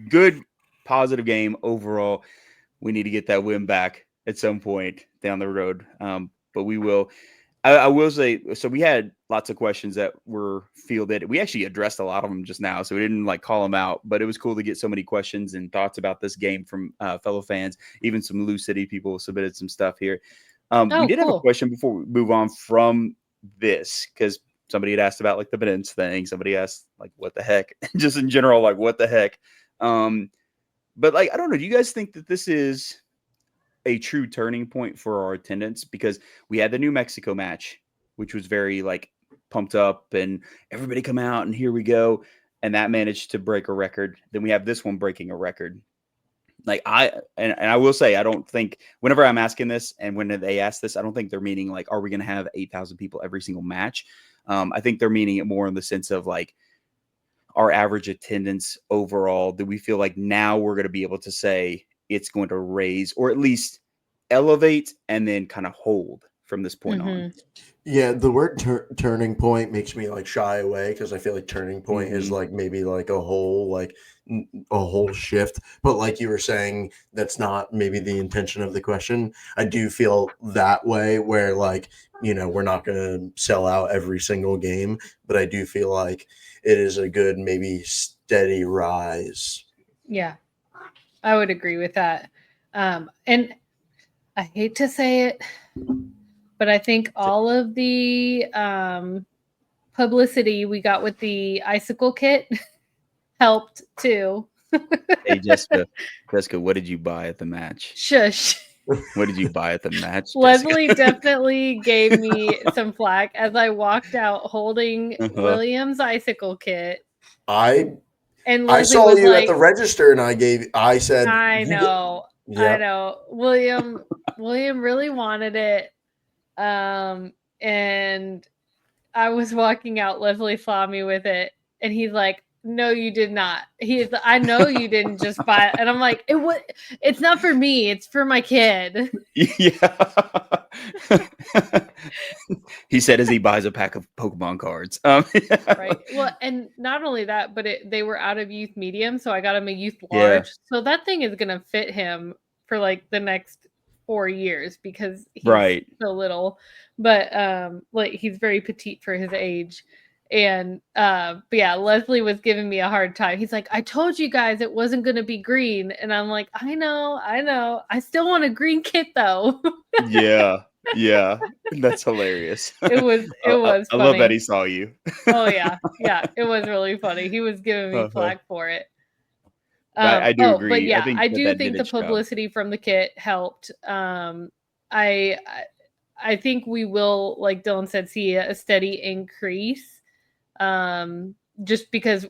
good, positive game overall. We need to get that win back at some point down the road, but we will. I will say, so we had lots of questions that were fielded. We actually addressed a lot of them just now, so we didn't like call them out, but it was cool to get so many questions and thoughts about this game from fellow fans. Even some Lou City people submitted some stuff here. We did have a question before we move on from this because somebody had asked about like the Benens thing. Somebody asked like, what the heck? Just in general, like what the heck? But like, I don't know. Do you guys think that this is a true turning point for our attendance? Because we had the New Mexico match, which was very like pumped up and everybody come out and here we go. And that managed to break a record. Then we have this one breaking a record. Like and I will say, I don't think whenever I'm asking this and when they ask this, I don't think they're meaning like, are we going to have 8,000 people every single match? I think they're meaning it more in the sense of like our average attendance overall. Do we feel like now we're going to be able to say it's going to raise or at least elevate and then kind of hold from this point on? Yeah, the word turning point makes me like shy away because I feel like turning point is like maybe like a whole shift. But like you were saying, that's not maybe the intention of the question. I do feel that way where like, you know, we're not going to sell out every single game, but I do feel like it is a good, maybe steady rise. Yeah, I would agree with that. And I hate to say it, but I think all of the publicity we got with the icicle kit helped too. Hey, Jessica, what did you buy at the match? Shush. What did you buy at the match, Leslie definitely gave me some flack as I walked out holding William's icicle kit. And I saw you like, at the register, and I said, I know, yep. I know. William really wanted it. and I was walking out. Leslie saw me with it, and he's like, "No, you did not." I know you didn't just buy it, and I'm like, It's not for me. It's for my kid. Yeah. He said as he buys a pack of Pokemon cards. Right. Well, and not only that, but they were out of youth medium, so I got him a youth large. Yeah. So that thing is gonna fit him for like the next 4 years because he's Right. so little. But like he's very petite for his age. And but yeah, Leslie was giving me a hard time. He's like, I told you guys it wasn't gonna be green. And I'm like, I know. I still want a green kit though. Yeah. Yeah. That's hilarious. It was I funny. love that he saw you. Oh yeah, it was really funny. He was giving me flack for it. I do agree. But yeah, I think I do that think did the its job. publicity from the kit helped. I think we will, like Dylan said, see a steady increase. Just because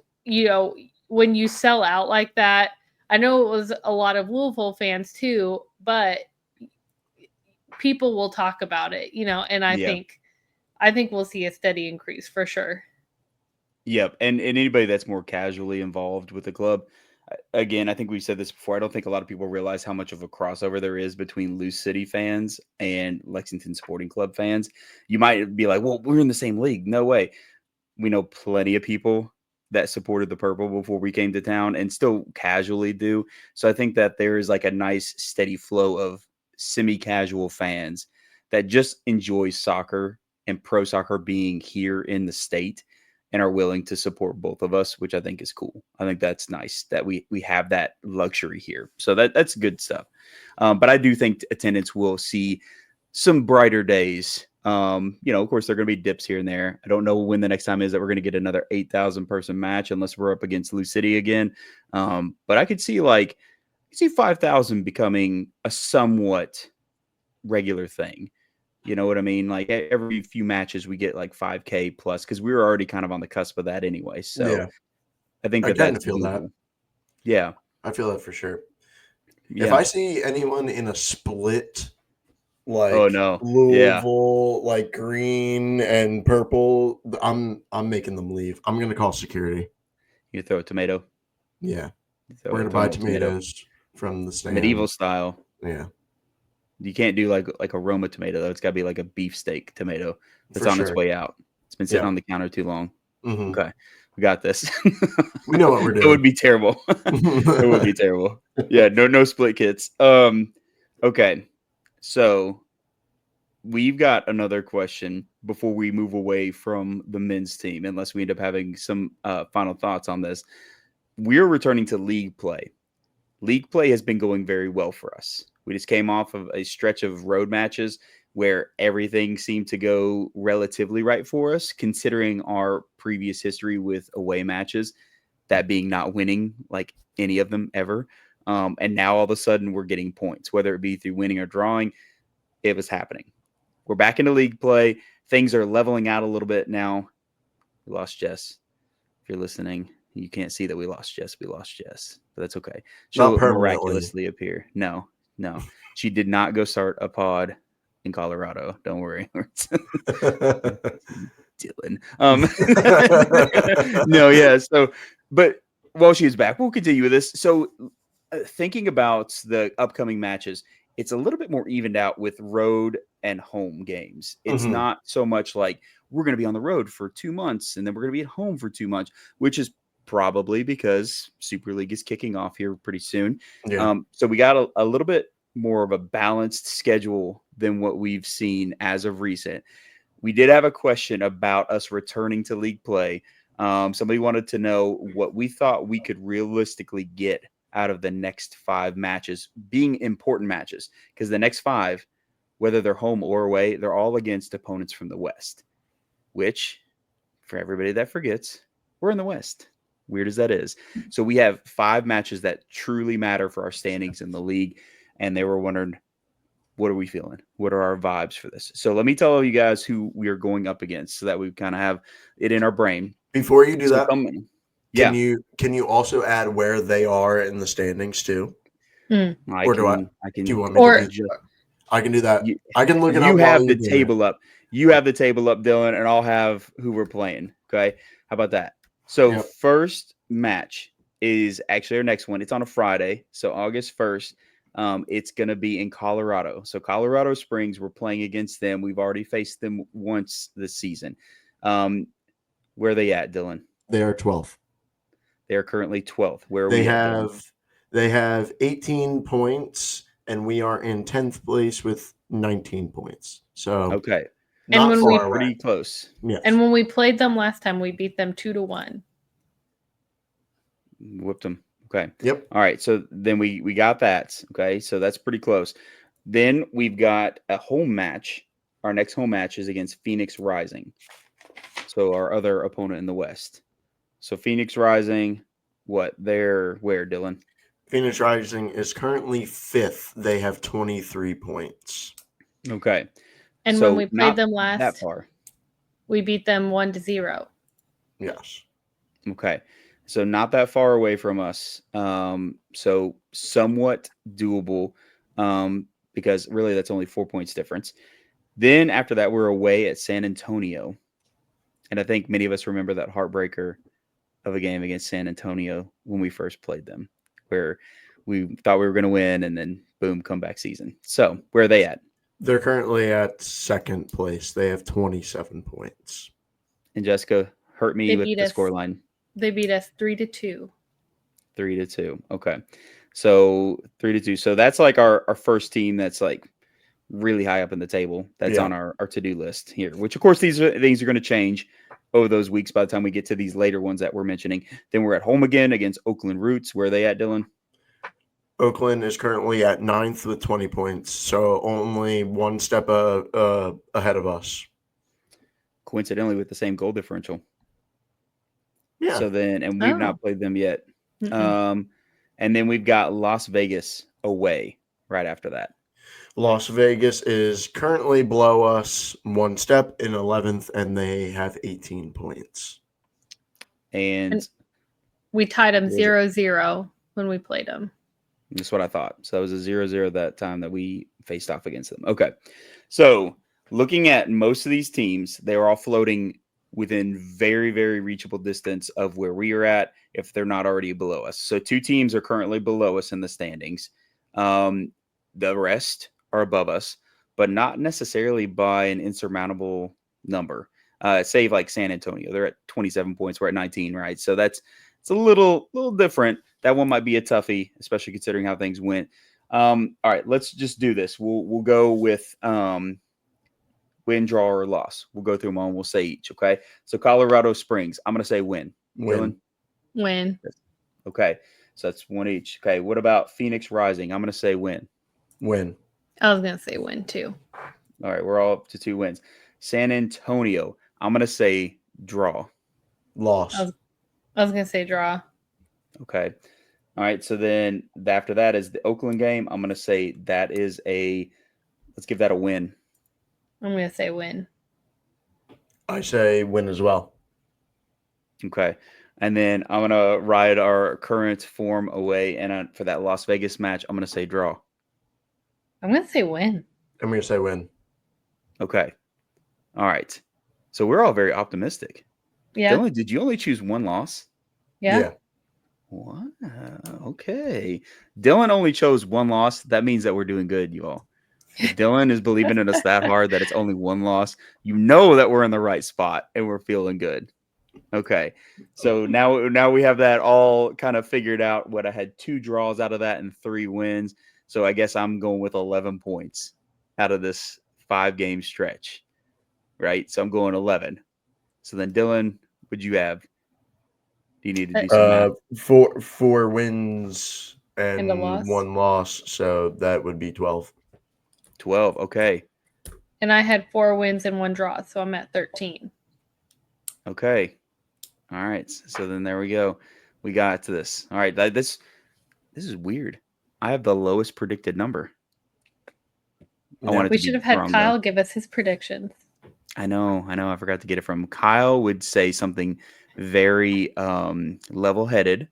when you sell out like that, I know it was a lot of Louisville fans too, but people will talk about it, and I think we'll see a steady increase for sure. Yep, and anybody that's more casually involved with the club, again, I think we've said this before. I don't think a lot of people realize how much of a crossover there is between Loose City fans and Lexington Sporting Club fans. You might be like, "Well, we're in the same league." No way. We know plenty of people that supported the purple before we came to town and still casually do. So I think that there is like a nice steady flow of semi-casual fans that just enjoy soccer and pro soccer being here in the state and are willing to support both of us, which I think is cool. I think that's nice that we have that luxury here. So that's good stuff. But I do think attendance will see some brighter days. Of course, there are going to be dips here and there. I don't know when the next time is that we're going to get another 8,000 person match unless we're up against Lou City again. But I could see 5,000 becoming a somewhat regular thing. You know what I mean? Like every few matches we get like 5K plus because we were already kind of on the cusp of that anyway. So yeah, I think I kind that's of feel that. Yeah, I feel that for sure. Yeah. If I see anyone in a split, like Oh no, Louisville, like green and purple, I'm making them leave. I'm gonna call security. You throw a tomato. Yeah, Throw we're a gonna buy tomato. tomatoes from the stand. Medieval style. Yeah. You can't do like a Roma tomato though. It's got to be like a beefsteak tomato that's For on its sure. way out. It's been sitting on the counter too long. Mhm. Okay, we got this. We know what we're doing. It would be terrible. It would be terrible. Yeah, no split kits. Okay, so we've got another question before we move away from the men's team, unless we end up having some final thoughts on this. We're returning to league play. League play has been going very well for us. We just came off of a stretch of road matches where everything seemed to go relatively right for us, considering our previous history with away matches, that being not winning like any of them ever. And now all of a sudden we're getting points, whether it be through winning or drawing. It was happening. We're back into league play. Things are leveling out a little bit now. We lost Jess. If you're listening, you can't see that we lost Jess. We lost Jess, but that's okay. She'll miraculously appear. No. She did not go start a pod in Colorado. Don't worry. Dylan. No, yeah. So, but while she's back, we'll continue with this. So, thinking about the upcoming matches, it's a little bit more evened out with road and home games. It's not so much like we're going to be on the road for 2 months and then we're going to be at home for 2 months, which is probably because Super League is kicking off here pretty soon. Yeah. So we got a little bit more of a balanced schedule than what we've seen as of recent. We did have a question about us returning to league play. Somebody wanted to know what we thought we could realistically get out of the next 5 matches being important matches, because the next 5, whether they're home or away, they're all against opponents from the West, which for everybody that forgets, we're in the West. Weird as that is. So we have 5 matches that truly matter for our standings in the league. And they were wondering, what are we feeling? What are our vibes for this? So let me tell you guys who we are going up against so that we kind of have it in our brain. Before you do that, can you also add where they are in the standings too? Mm. I can. Do you want me or, to do I can do that. You, I can look it you up while have you the do table up. You have the table up, Dylan, and I'll have who we're playing. Okay. How about that? So, Yep. first match is actually our next one. It's on a Friday. So, August 1st. It's going to be in Colorado. So, Colorado Springs, we're playing against them. We've already faced them once this season. Where are they at, Dylan? They are 12th. They are currently 12th. Where are They we at, Dylan? have 18 points, and we are in 10th place with 19 points. So Okay. not when far we- away. Pretty close. Yes. And when we played them last time, we beat them 2-1. Whooped them. Okay. Yep. All right. So then we got that. Okay. So that's pretty close. Then we've got a home match. Our next home match is against Phoenix Rising. So our other opponent in the West. So Phoenix Rising, what? They're where, Dylan? Phoenix Rising is currently 5th. They have 23 points. Okay. And so when we played not them that last, far. we beat them 1-0. Yes. Okay. So not that far away from us. So somewhat doable. Because really that's only 4 points difference. Then after that, we're away at San Antonio. And I think many of us remember that heartbreaker of a game against San Antonio when we first played them, where we thought we were going to win and then boom, comeback season. So where are they at? They're currently at 2nd place. They have 27 points. And Jessica, hurt me They with beat the us. scoreline. They beat us 3-2. 3-2. Okay. So 3-2. So that's like our first team that's like really high up in the table. That's on our to-do list here, which of course these things are going to change over those weeks by the time we get to these later ones that we're mentioning. Then we're at home again against Oakland Roots. Where are they at, Dylan? Oakland is currently at 9th with 20 points, so only one step ahead of us. Coincidentally with the same goal differential. Yeah. So then, and we've not played them yet. Mm-mm. And then we've got Las Vegas away right after that. Las Vegas is currently below us one step in 11th, and they have 18 points. And we tied them 0-0 when we played them. That's what I thought. So it was a 0-0 that time that we faced off against them. Okay. So looking at most of these teams, they are all floating within very, very reachable distance of where we are at if they're not already below us. So 2 teams are currently below us in the standings. The rest are above us, but not necessarily by an insurmountable number. Save like San Antonio. They're at 27 points. We're at 19, right? So it's a little different. That one might be a toughie, especially considering how things went. All right, let's just do this. We'll go with win, draw, or loss. We'll go through them all and we'll say each. Okay. So Colorado Springs, I'm going to say win. Dylan? Win. Okay. So that's one each. Okay. What about Phoenix Rising? I'm going to say win. Win. I was going to say win too. All right. We're all up to 2 wins. San Antonio, I'm going to say draw. Loss. I was going to say draw. Okay. All right. So then after that is the Oakland game. I'm going to say that is let's give that a win. I'm going to say win. I say win as well. Okay. And then I'm going to ride our current form away. And for that Las Vegas match, I'm going to say draw. I'm going to say win. I'm going to say win. Okay. All right. So we're all very optimistic. Yeah. Dylan, did you only choose one loss? Yeah. Wow. Okay. Dylan only chose one loss. That means that we're doing good, you all. If Dylan is believing in us that hard that it's only one loss, you know that we're in the right spot and we're feeling good. Okay. So now we have that all kind of figured out. What I had 2 draws out of that and 3 wins. So I guess I'm going with 11 points out of this 5-game stretch. Right? So I'm going 11. So then Dylan, what'd you have? Do you need to do some math? 4 wins and a loss? 1 loss, so that would be 12. 12. Okay. And I had 4 wins and 1 draw, so I'm at 13. Okay. All right. So then there we go. We got to this. All right. This is weird. I have the lowest predicted number. We should have had Kyle give us his predictions. I know. I forgot to get it from Kyle. Would say something very level-headed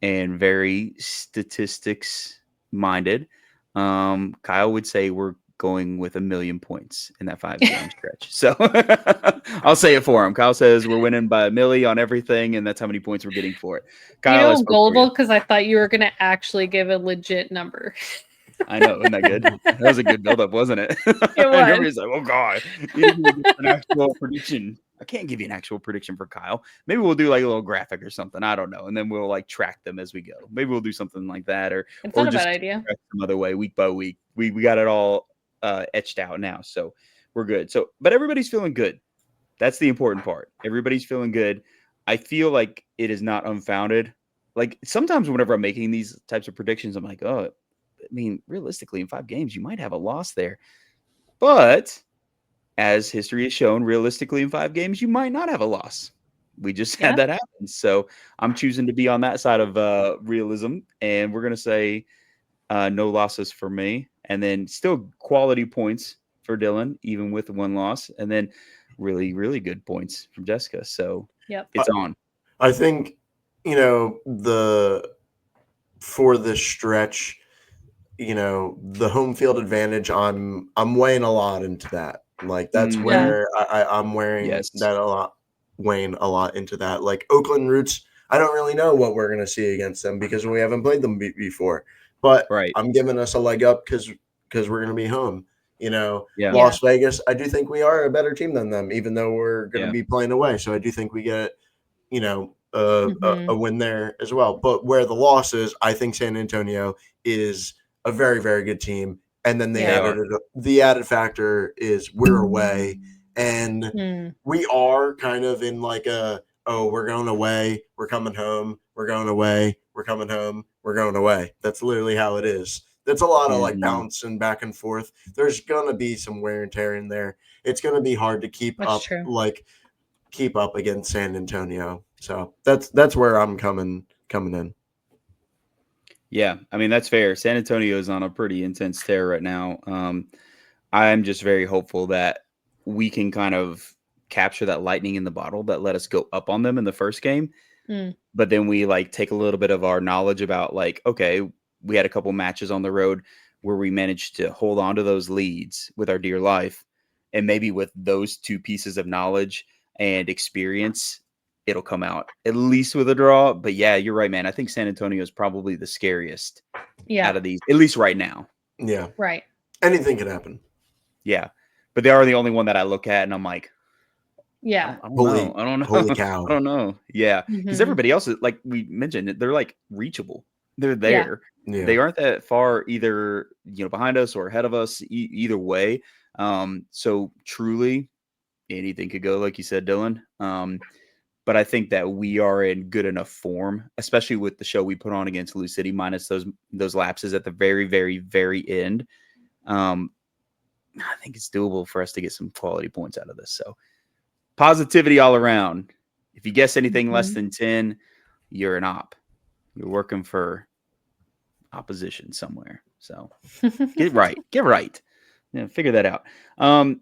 and very statistics minded. Kyle would say we're going with 1,000,000 points in that 5-game stretch. So I'll say it for him. Kyle says we're winning by 1,000,000 on everything, and that's how many points we're getting for it. Kyle, I'm gullible because I thought you were going to actually give a legit number. I know, isn't that good? That was a good buildup, wasn't it? It was. Jeremy's like, oh God, you didn't even give an actual prediction. I can't give you an actual prediction for Kyle. Maybe we'll do like a little graphic or something. I don't know, and then we'll like track them as we go. Maybe we'll do something like that, or not just a bad idea. Some other way, week by week. We got it all etched out now, so we're good. So, but everybody's feeling good. That's the important part. Everybody's feeling good. I feel like it is not unfounded. Like sometimes whenever I'm making these types of predictions, I'm like, oh. I mean, realistically, in 5 games, you might have a loss there. But as history has shown, realistically, in 5 games, you might not have a loss. We just had that happen. So I'm choosing to be on that side of realism. And we're going to say no losses for me. And then still quality points for Dylan, even with 1 loss. And then really, really good points from Jessica. So it's on. I think, for this stretch, the home field advantage, I'm weighing a lot into that. Like that's where I'm weighing a lot into that. Like Oakland Roots, I don't really know what we're gonna see against them because we haven't played them before. But I'm giving us a leg up because we're gonna be home. Las Vegas, I do think we are a better team than them, even though we're gonna be playing away. So I do think we get a win there as well. But where the loss is, I think San Antonio is a very, very good team. And then the added factor is we're away, and we are kind of in like we're going away, we're coming home, we're going away, we're coming home, we're going away. That's literally how it is. That's a lot of like bouncing back and forth. There's gonna be some wear and tear in there. It's gonna be hard to keep up against San Antonio. So that's where I'm coming in. Yeah, I mean, that's fair. San Antonio is on a pretty intense tear right now. I'm just very hopeful that we can kind of capture that lightning in the bottle that let us go up on them in the first game. But then we like take a little bit of our knowledge about like, okay, we had a couple matches on the road where we managed to hold on to those leads with our dear life. And maybe with those 2 pieces of knowledge and experience, it'll come out at least with a draw. But yeah, you're right, man. I think San Antonio is probably the scariest out of these, at least right now. Yeah. Right. Anything can happen. Yeah. But they are the only one that I look at and I'm like, yeah, I don't know. Holy cow. I don't know. Yeah. Because everybody else is, like we mentioned, they're like reachable. They're there. Yeah. They aren't that far either, behind us or ahead of us, either way. So truly anything could go, like you said, Dylan. But I think that we are in good enough form, especially with the show we put on against Lou City, minus those lapses at the very, very, very end. I think it's doable for us to get some quality points out of this. So positivity all around. If you guess anything less than 10, you're an op. You're working for opposition somewhere. So get right. Get right. Yeah, figure that out. All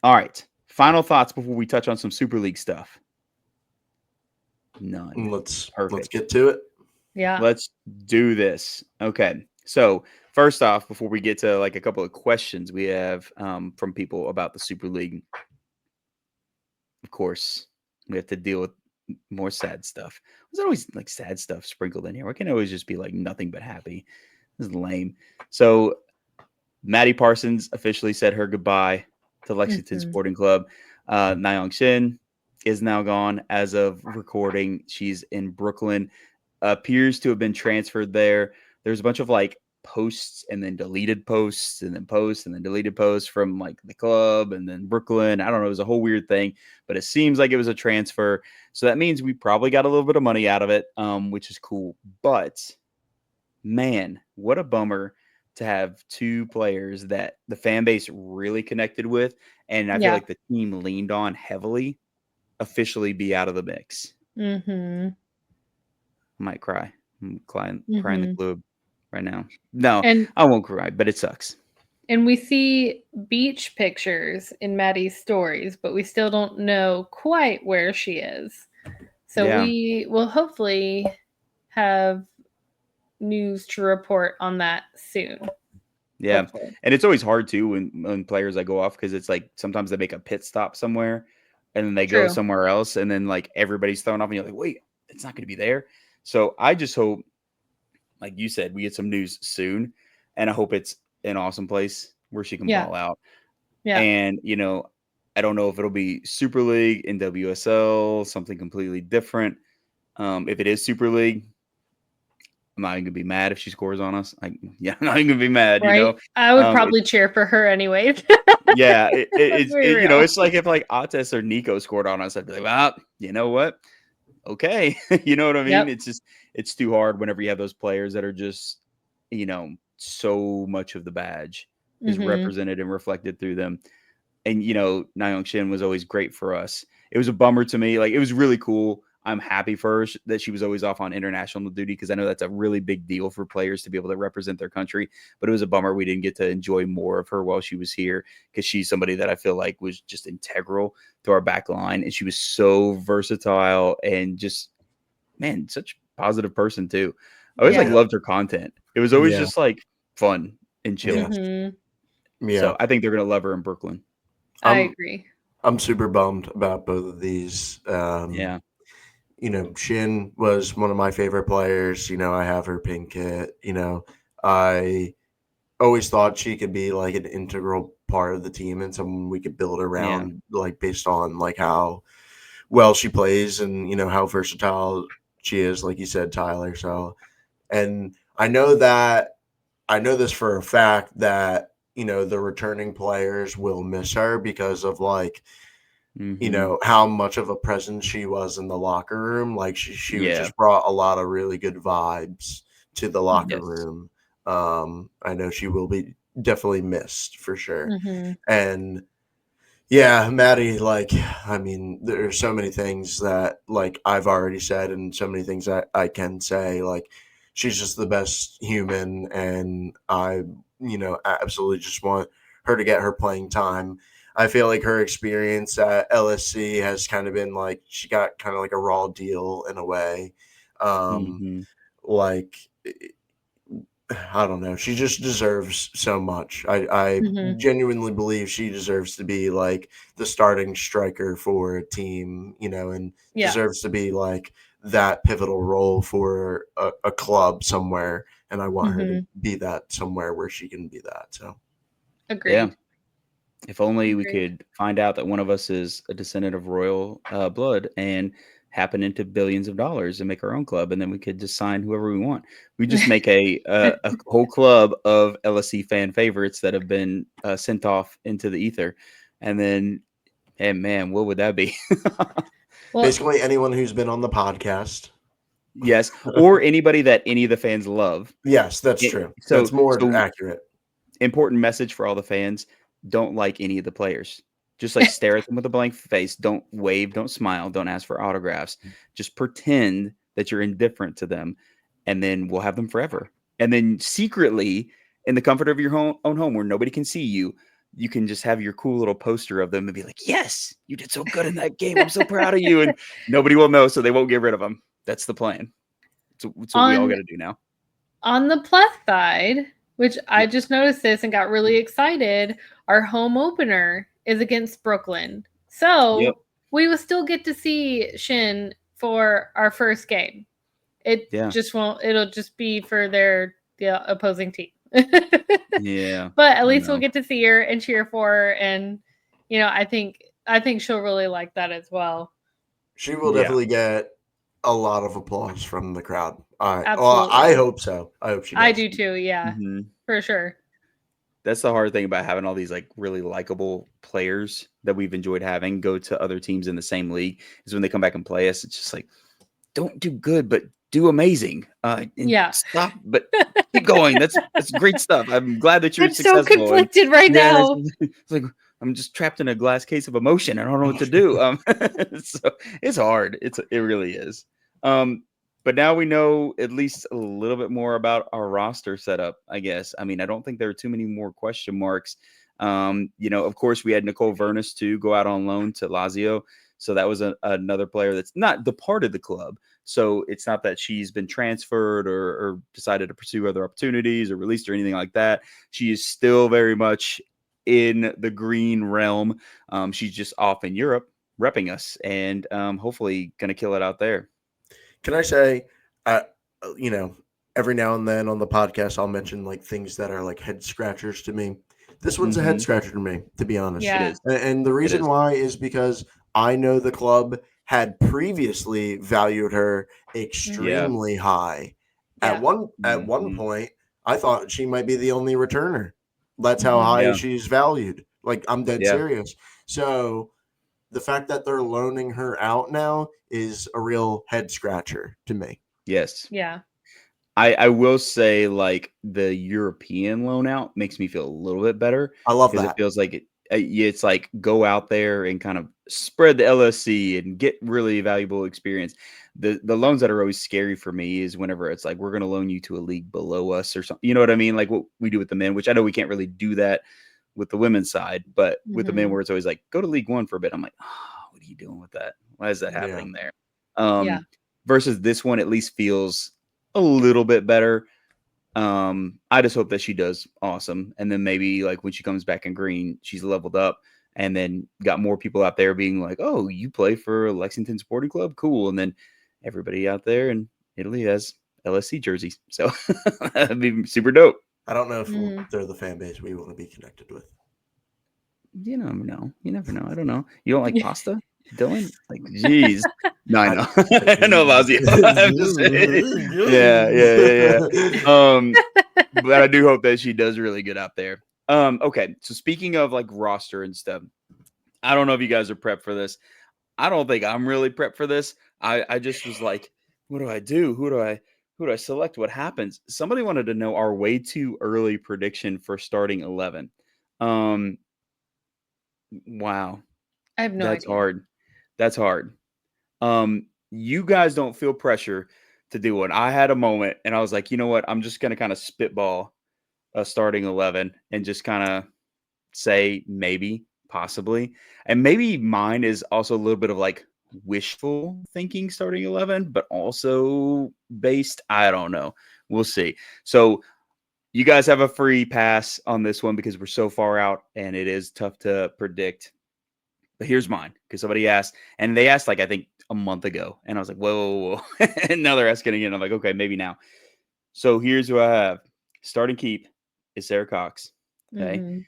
right. Final thoughts before we touch on some Super League stuff. None. Let's get to it. Yeah. Let's do this. Okay. So first off, before we get to like a couple of questions we have from people about the Super League, of course, we have to deal with more sad stuff. There's always like sad stuff sprinkled in here. Why can't it always just be like nothing but happy? This is lame. So Maddie Parsons officially said her goodbye to Lexington Sporting Club. Nayoung Shin is now gone as of recording. She's in Brooklyn. Appears to have been transferred there. There's a bunch of like posts and then deleted posts and then posts and then deleted posts from like the club and then Brooklyn. I don't know. It was a whole weird thing, but it seems like it was a transfer. So that means we probably got a little bit of money out of it, which is cool. But man, what a bummer to have 2 players that the fan base really connected with. And I feel like the team leaned on heavily officially be out of the mix. I might cry. I'm crying the club right now. No, I won't cry, but it sucks. And we see beach pictures in Maddie's stories, but we still don't know quite where she is. So we will hopefully have news to report on that soon. Yeah. Hopefully. And it's always hard too when players like go off because it's like sometimes they make a pit stop somewhere and then they go True. somewhere else and then like everybody's thrown off and you're like, wait, it's not going to be there. So I just hope, like you said, we get some news soon and I hope it's an awesome place where she can Yeah. ball out. Yeah. And, I don't know if it'll be Super League, NWSL, something completely different. If it is Super League, I'm not even gonna be mad if she scores on us. I'm not even gonna be mad. Right. I would probably cheer for her anyway. Yeah, real. it's like if like Ates or Nico scored on us, I'd be like, well, you know what? Okay, you know what I mean? Yep. It's too hard whenever you have those players that are just, so much of the badge is represented and reflected through them. And Nayeon Shin was always great for us. It was a bummer to me. Like, it was really cool. I'm happy for her that she was always off on international duty because I know that's a really big deal for players to be able to represent their country. But it was a bummer we didn't get to enjoy more of her while she was here because she's somebody that I feel like was just integral to our back line. And she was so versatile and just, man, such a positive person too. I always loved her content. It was always just like fun and chill. So I think they're going to love her in Brooklyn. I agree. I'm super bummed about both of these. Shin was one of my favorite players. I have her pink kit. I always thought she could be like an integral part of the team and someone we could build around, like based on like how well she plays and how versatile she is, like you said, Tyler. So, and I know this for a fact that the returning players will miss her because of like how much of a presence she was in the locker room. Like she just brought a lot of really good vibes to the locker room. I know she will be definitely missed for sure. And yeah, Maddie, like, I mean, there are so many things that like I've already said and so many things that I can say. Like, she's just the best human and I absolutely just want her to get her playing time. I feel like her experience at LSC has kind of been like she got kind of like a raw deal in a way. Like, I don't know. She just deserves so much. I genuinely believe she deserves to be like the starting striker for a team, and deserves to be like that pivotal role for a club somewhere. And I want her to be that somewhere where she can be that. So, agreed. Yeah. If only we could find out that one of us is a descendant of royal blood and happen into billions of dollars and make our own club, and then we could just sign whoever we want. We just make a whole club of LSC fan favorites that have been sent off into the ether, and then, hey man, what would that be? Well, basically, anyone who's been on the podcast. Yes, or anybody that any of the fans love. Yes, that's true. So that's more accurate. Important message for all the fans. Don't like any of the players. Just like stare at them with a blank face. Don't wave. Don't smile. Don't ask for autographs. Just pretend that you're indifferent to them, and then we'll have them forever. And then secretly, in the comfort of your own home where nobody can see you, you can just have your cool little poster of them and be like, yes, you did so good in that game. I'm so proud of you. And nobody will know, so they won't get rid of them. That's the plan. It's what we all got to do now. On the plus side, which I just noticed this and got really excited, our home opener is against Brooklyn. So we will still get to see Shin for our first game. Just won't, it'll just be for the opposing team. But at least we'll get to see her and cheer for her. And, I think she'll really like that as well. She will definitely get a lot of applause from the crowd. I hope so. I hope she does. I do too. Yeah, for sure. That's the hard thing about having all these like really likable players that we've enjoyed having go to other teams in the same league is when they come back and play us. It's just like, don't do good, but do amazing. Stop, but keep going. That's great stuff. I'm glad that you're successful. So conflicted right now. It's like I'm just trapped in a glass case of emotion. I don't know what to do. So it's hard. It really is. But now we know at least a little bit more about our roster setup, I guess. I mean, I don't think there are too many more question marks. Of course, we had Nicole Vernus to go out on loan to Lazio. So that was another player that's not departed the club, So it's not that she's been transferred or decided to pursue other opportunities or released or anything like that. She is still very much in the green realm. She's just off in Europe repping us and hopefully going to kill it out there. Can I say, uh, you know, every now and then on the podcast, I'll mention like things that are like head scratchers to me. This one's a head scratcher to me, to be honest. It is. And the reason why is because I know the club had previously valued her extremely high. At one point, I thought she might be the only returner. That's how high she's valued. Like, I'm dead serious. So the fact that they're loaning her out now is a real head scratcher to me. Yes. Yeah. I will say, like, the European loan out makes me feel a little bit better. I love because that. it feels like it's like go out there and kind of spread the LSC and get really valuable experience. The loans that are always scary for me is whenever it's like we're going to loan you to a league below us or something. You know what I mean? Like what we do with the men, which I know we can't really do that with the women's side, but with the men where it's always like go to League One for a bit. I'm like, oh, what are you doing with that? Why is that happening there? Versus this one at least feels a little bit better. I just hope that she does awesome. And then maybe like when she comes back in green, she's leveled up and then got more people out there being like, oh, you play for Lexington Sporting Club? Cool. And then everybody out there in Italy has LSC jerseys. So that'd be super dope. I don't know if they're the fan base we want to be connected with. You never know. You never know. I don't know. You don't like pasta, Dylan? Like, geez. No, I know. I know about you. I'm just saying. Yeah. But I do hope that she does really good out there. Okay. So speaking of like roster and stuff, I don't know if you guys are prepped for this. I don't think I'm really prepped for this. I just was like, what do I do? Who do I select? What happens? Somebody wanted to know our way too early prediction for starting 11. Wow. I have no That's idea. hard. That's hard. You guys don't feel pressure to do it. I had a moment and I was like, you know what? I'm just going to kind of spitball a starting 11 and just kind of say maybe, possibly. And maybe mine is also a little bit of like wishful thinking starting 11, but also based, I don't know. We'll see. So you guys have a free pass on this one because we're so far out and it is tough to predict. But here's mine because somebody asked, and they asked like I think a month ago, and I was like, whoa. And now they're asking again. I'm like, okay, maybe now. So here's who I have. Starting keep is Sarah Cox. Okay.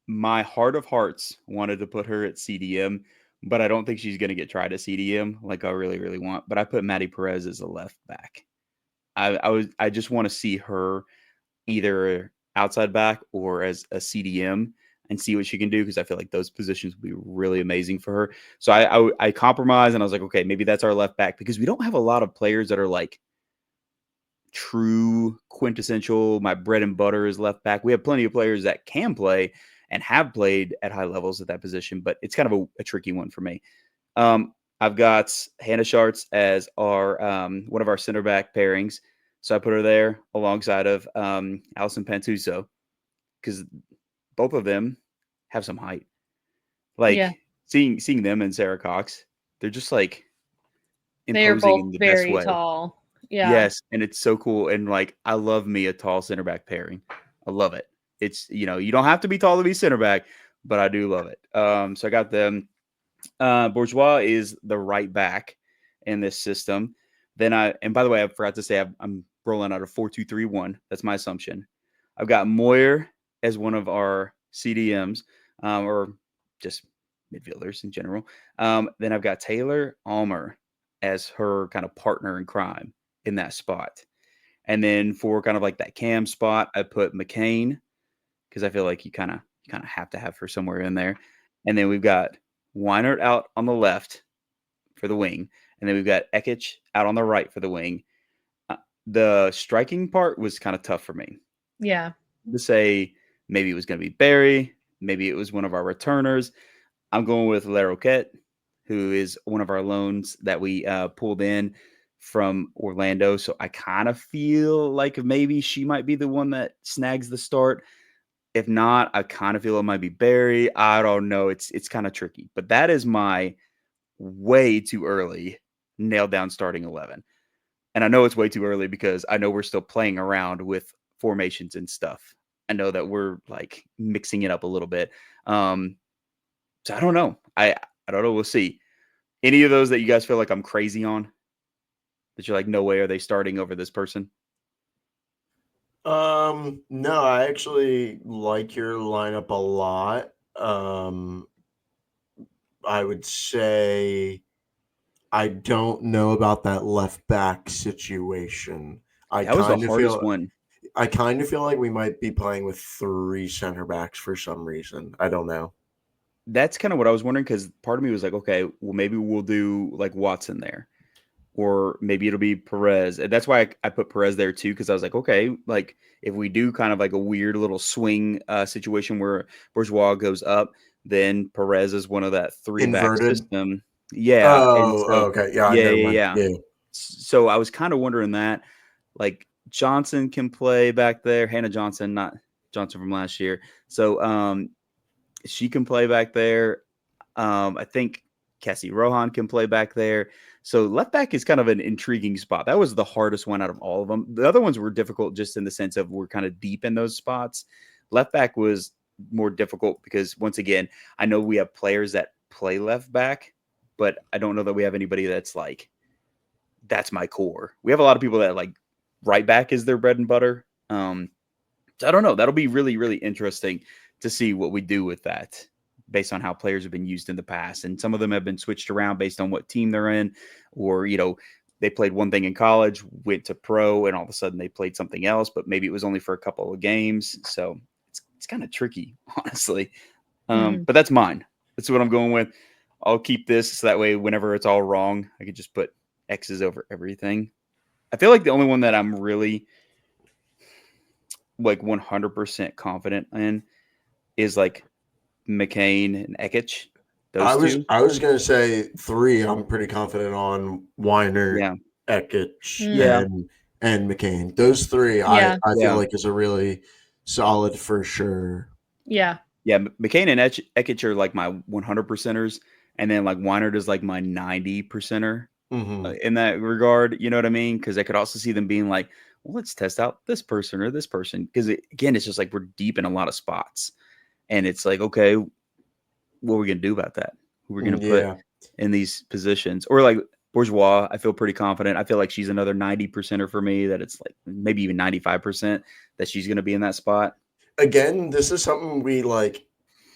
My heart of hearts wanted to put her at CDM, but I don't think she's gonna get tried at CDM like I really, really want. But I put Maddie Perez as a left back. I just want to see her either outside back or as a CDM and see what she can do because I feel like those positions would be really amazing for her. So I compromised and I was like, okay, maybe that's our left back because we don't have a lot of players that are like true quintessential. My bread and butter is left back. We have plenty of players that can play and have played at high levels at that position, but it's kind of a tricky one for me. I've got Hannah Schartz as our one of our center back pairings. So I put her there alongside of Allison Pantuso because both of them have some height. Like seeing them and Sarah Cox, they're just like they are imposing both in the best very way. tall. Yeah. Yes, and it's so cool. And like I love me a tall center back pairing. I love it. It's you don't have to be tall to be center back, but I do love it. So I got them. Bourgeois is the right back in this system. Then and by the way, I forgot to say I'm rolling out a 4-2-3-1. That's my assumption. I've got Moyer as one of our CDMs, or just midfielders in general. Then I've got Taylor Almer as her kind of partner in crime in that spot. And then for kind of like that cam spot, I put McCain because I feel like you kind of have to have her somewhere in there. And then we've got Weinert out on the left for the wing, and then we've got Ekich out on the right for the wing. The striking part was kind of tough for me. Yeah. To say maybe it was going to be Barry, maybe it was one of our returners. I'm going with Laroquette, who is one of our loans that we pulled in from Orlando. So I kind of feel like maybe she might be the one that snags the start. If not, I kind of feel it might be Barry. I don't know. It's kind of tricky, but that is my way too early nailed down starting 11. And I know it's way too early because I know we're still playing around with formations and stuff. I know that we're like mixing it up a little bit. Um, so I don't know. I don't know. We'll see. Any of those that you guys feel like I'm crazy on? That you're like, no way are they starting over this person? No, I actually like your lineup a lot. I would say I don't know about that left back situation. That was the hardest one. I kind of feel like we might be playing with three center backs for some reason. I don't know. That's kind of what I was wondering because part of me was like, okay, well, maybe we'll do like Watson there, or maybe it'll be Perez. And that's why I put Perez there too, because I was like, okay, like if we do kind of like a weird little swing situation where Bourgeois goes up, then Perez is one of that three back Inverted. system. Yeah. And Oh, so, okay. Yeah, yeah, never yeah, mind. yeah. Yeah. So I was kind of wondering that. Like Johnson can play back there. Hannah Johnson, not Johnson from last year. So she can play back there. I think Cassie Rohan can play back there. So left back is kind of an intriguing spot. That was the hardest one out of all of them. The other ones were difficult just in the sense of we're kind of deep in those spots. Left back was more difficult because once again, I know we have players that play left back, but I don't know that we have anybody that's like that's my core. We have a lot of people that like right back is their bread and butter. So I don't know. That'll be really, really interesting to see what we do with that based on how players have been used in the past. And some of them have been switched around based on what team they're in, or, they played one thing in college, went to pro, and all of a sudden they played something else, but maybe it was only for a couple of games. So it's kind of tricky, honestly. But that's mine. That's what I'm going with. I'll keep this so that way whenever it's all wrong, I could just put X's over everything. I feel like the only one that I'm really like 100% confident in is like McCain and Ekich. Those two. I was gonna say three. I'm pretty confident on Weiner, Yeah. Ekich, Yeah. and McCain. Those three, Yeah. I feel Yeah. like is a really solid for sure. Yeah. Yeah. McCain and Ekich are like my 100 percenters. And then like Weiner is like my 90 percenter Mm-hmm. in that regard. You know what I mean? Because I could also see them being like, well, let's test out this person or this person. Because again, it's just like we're deep in a lot of spots. And it's like, okay, what are we going to do about that? Who we're going to put Yeah. in these positions? Or like Bourgeois, I feel pretty confident. I feel like she's another 90 percenter for me, that it's like maybe even 95% that she's going to be in that spot. Again, this is something we like.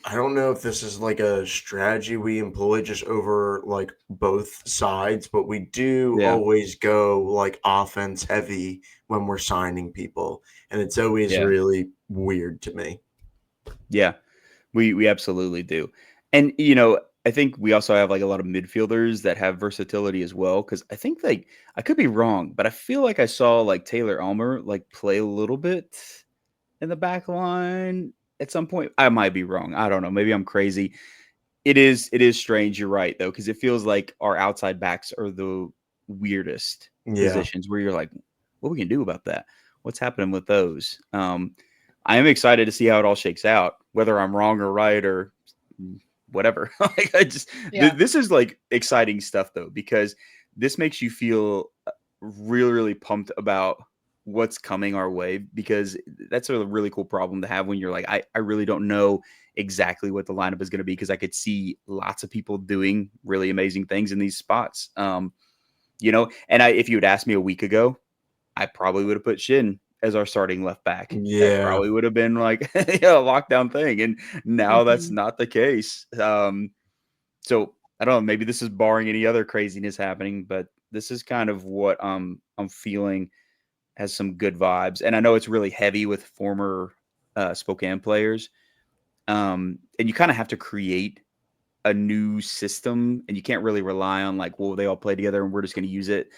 I don't know if this is like a strategy we employ just over like both sides, but we do Yeah. always go like offense heavy when we're signing people. And it's always Yeah. really weird to me. Yeah. We absolutely do. And I think we also have like a lot of midfielders that have versatility as well. Cause I think like I could be wrong, but I feel like I saw like Taylor Elmer like play a little bit in the back line at some point. I might be wrong. I don't know. Maybe I'm crazy. It is strange. You're right though, because it feels like our outside backs are the weirdest Yeah. positions where you're like, what we can do about that? What's happening with those? I am excited to see how it all shakes out, whether I'm wrong or right or whatever. Like I just this is like exciting stuff though, because this makes you feel really, really pumped about what's coming our way, because that's a really cool problem to have when you're like, I really don't know exactly what the lineup is going to be, because I could see lots of people doing really amazing things in these spots. And if you had asked me a week ago, I probably would have put Shin as our starting left back. That Yeah. probably would have been like a lockdown thing. And now that's not the case. So I don't know, maybe this is barring any other craziness happening, but this is kind of what I'm feeling has some good vibes. And I know it's really heavy with former Spokane players. And you kind of have to create a new system, and you can't really rely on like, well, they all play together and we're just going to use it,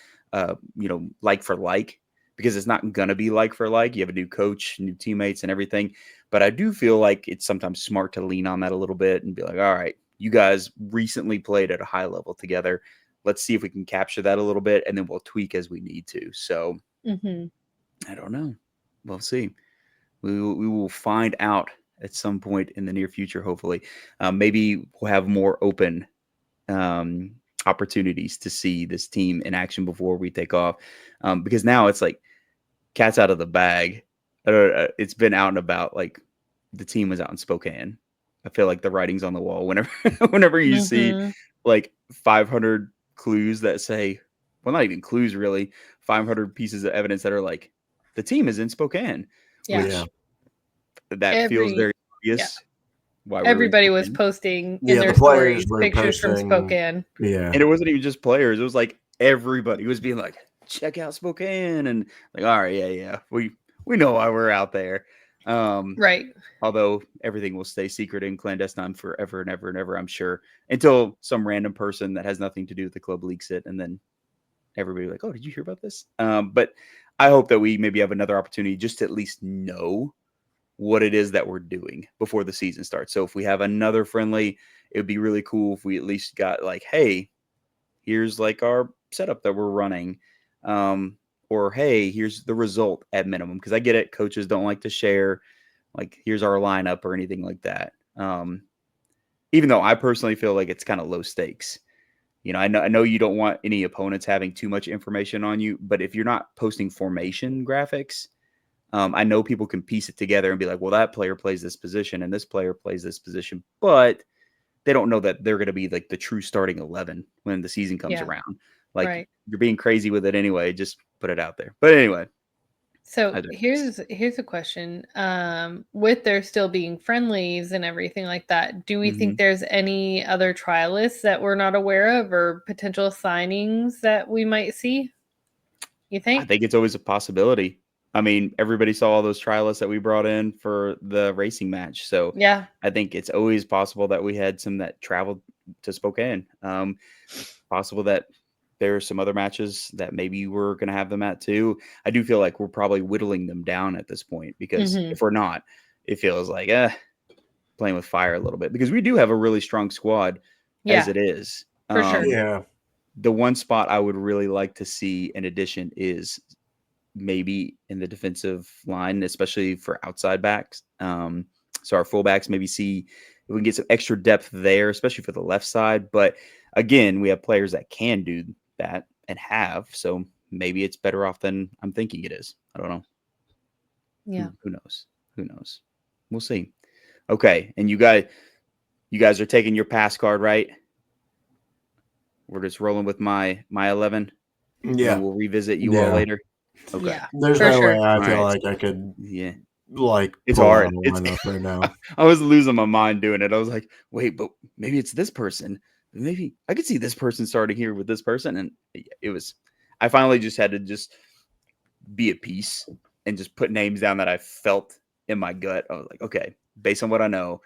like for like, because it's not going to be like for like. You have a new coach, new teammates, and everything. But I do feel like it's sometimes smart to lean on that a little bit and be like, all right, you guys recently played at a high level together. Let's see if we can capture that a little bit, and then we'll tweak as we need to. So I don't know. We'll see. We will find out at some point in the near future, hopefully. Maybe we'll have more open opportunities to see this team in action before we take off, because now it's like cat's out of the bag. It's been out and about. Like the team was out in Spokane. I feel like the writing's on the wall whenever you see like 500 clues that say, well, not even clues really, 500 pieces of evidence that are like the team is in Spokane, which that feels very obvious. Why everybody was posting in their the players stories were pictures posting, from Spokane. Yeah, and it wasn't even just players; it was like everybody was being like, "Check out Spokane," and like, "All right, yeah, we know why we're out there." Right. Although everything will stay secret and clandestine forever and ever and ever, I'm sure, until some random person that has nothing to do with the club leaks it, and then everybody like, "Oh, did you hear about this?" But I hope that we maybe have another opportunity just to at least know what it is that we're doing before the season starts. So if we have another friendly, it would be really cool if we at least got like, hey, here's like our setup that we're running. Or hey, here's the result at minimum. Because I get it, coaches don't like to share like here's our lineup or anything like that. Even though I personally feel like it's kind of low stakes. You know, I know you don't want any opponents having too much information on you, but if you're not posting formation graphics, I know people can piece it together and be like, well, that player plays this position and this player plays this position, but they don't know that they're going to be like the true starting 11 when the season comes around. Like you're being crazy with it anyway. Just put it out there. But anyway. So here's a question. With there still being friendlies and everything like that, do we think there's any other trialists that we're not aware of or potential signings that we might see? You think? I think it's always a possibility. I mean, everybody saw all those trialists that we brought in for the racing match. So yeah, I think it's always possible that we had some that traveled to Spokane. Possible that there are some other matches that maybe we're going to have them at too. I do feel like we're probably whittling them down at this point because if we're not, it feels like playing with fire a little bit because we do have a really strong squad as it is. For sure. Yeah. The one spot I would really like to see in addition is maybe in the defensive line, especially for outside backs. So our fullbacks maybe see if we can get some extra depth there, especially for the left side. But again, we have players that can do that and have. So maybe it's better off than I'm thinking it is. I don't know. Yeah. Who knows? Who knows? We'll see. Okay. And you guys are taking your pass card, right? We're just rolling with my 11. Yeah. And we'll revisit you all later. Okay. Yeah. There's no way I feel like I could like it's pull hard. out a lineup right now. I was losing my mind doing it. I was like, wait, but maybe it's this person. Maybe I could see this person starting here with this person. And it was I finally just had to just be at peace and just put names down that I felt in my gut. I was like, okay, based on what I know,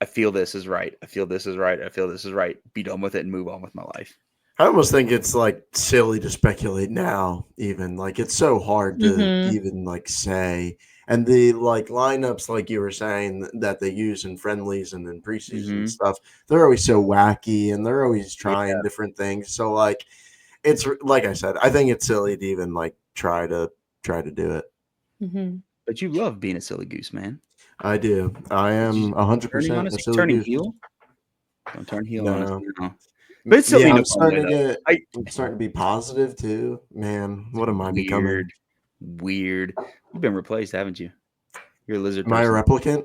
I feel this is right. I feel this is right. I feel this is right. Be done with it and move on with my life. I almost think it's like silly to speculate now, even like it's so hard to even like say. And the like lineups, like you were saying, that they use in friendlies and in preseason stuff, they're always so wacky and they're always trying different things. So like, it's like I said, I think it's silly to even like try to do it. But you love being a silly goose, man. I do. I am 100% a silly turning goose. heel. Don't turn heel on us. No. But it's silly. I'm starting to be positive too. Man, what am I becoming? Weird. You've been replaced, haven't you? You're a lizard. Am I a replicant?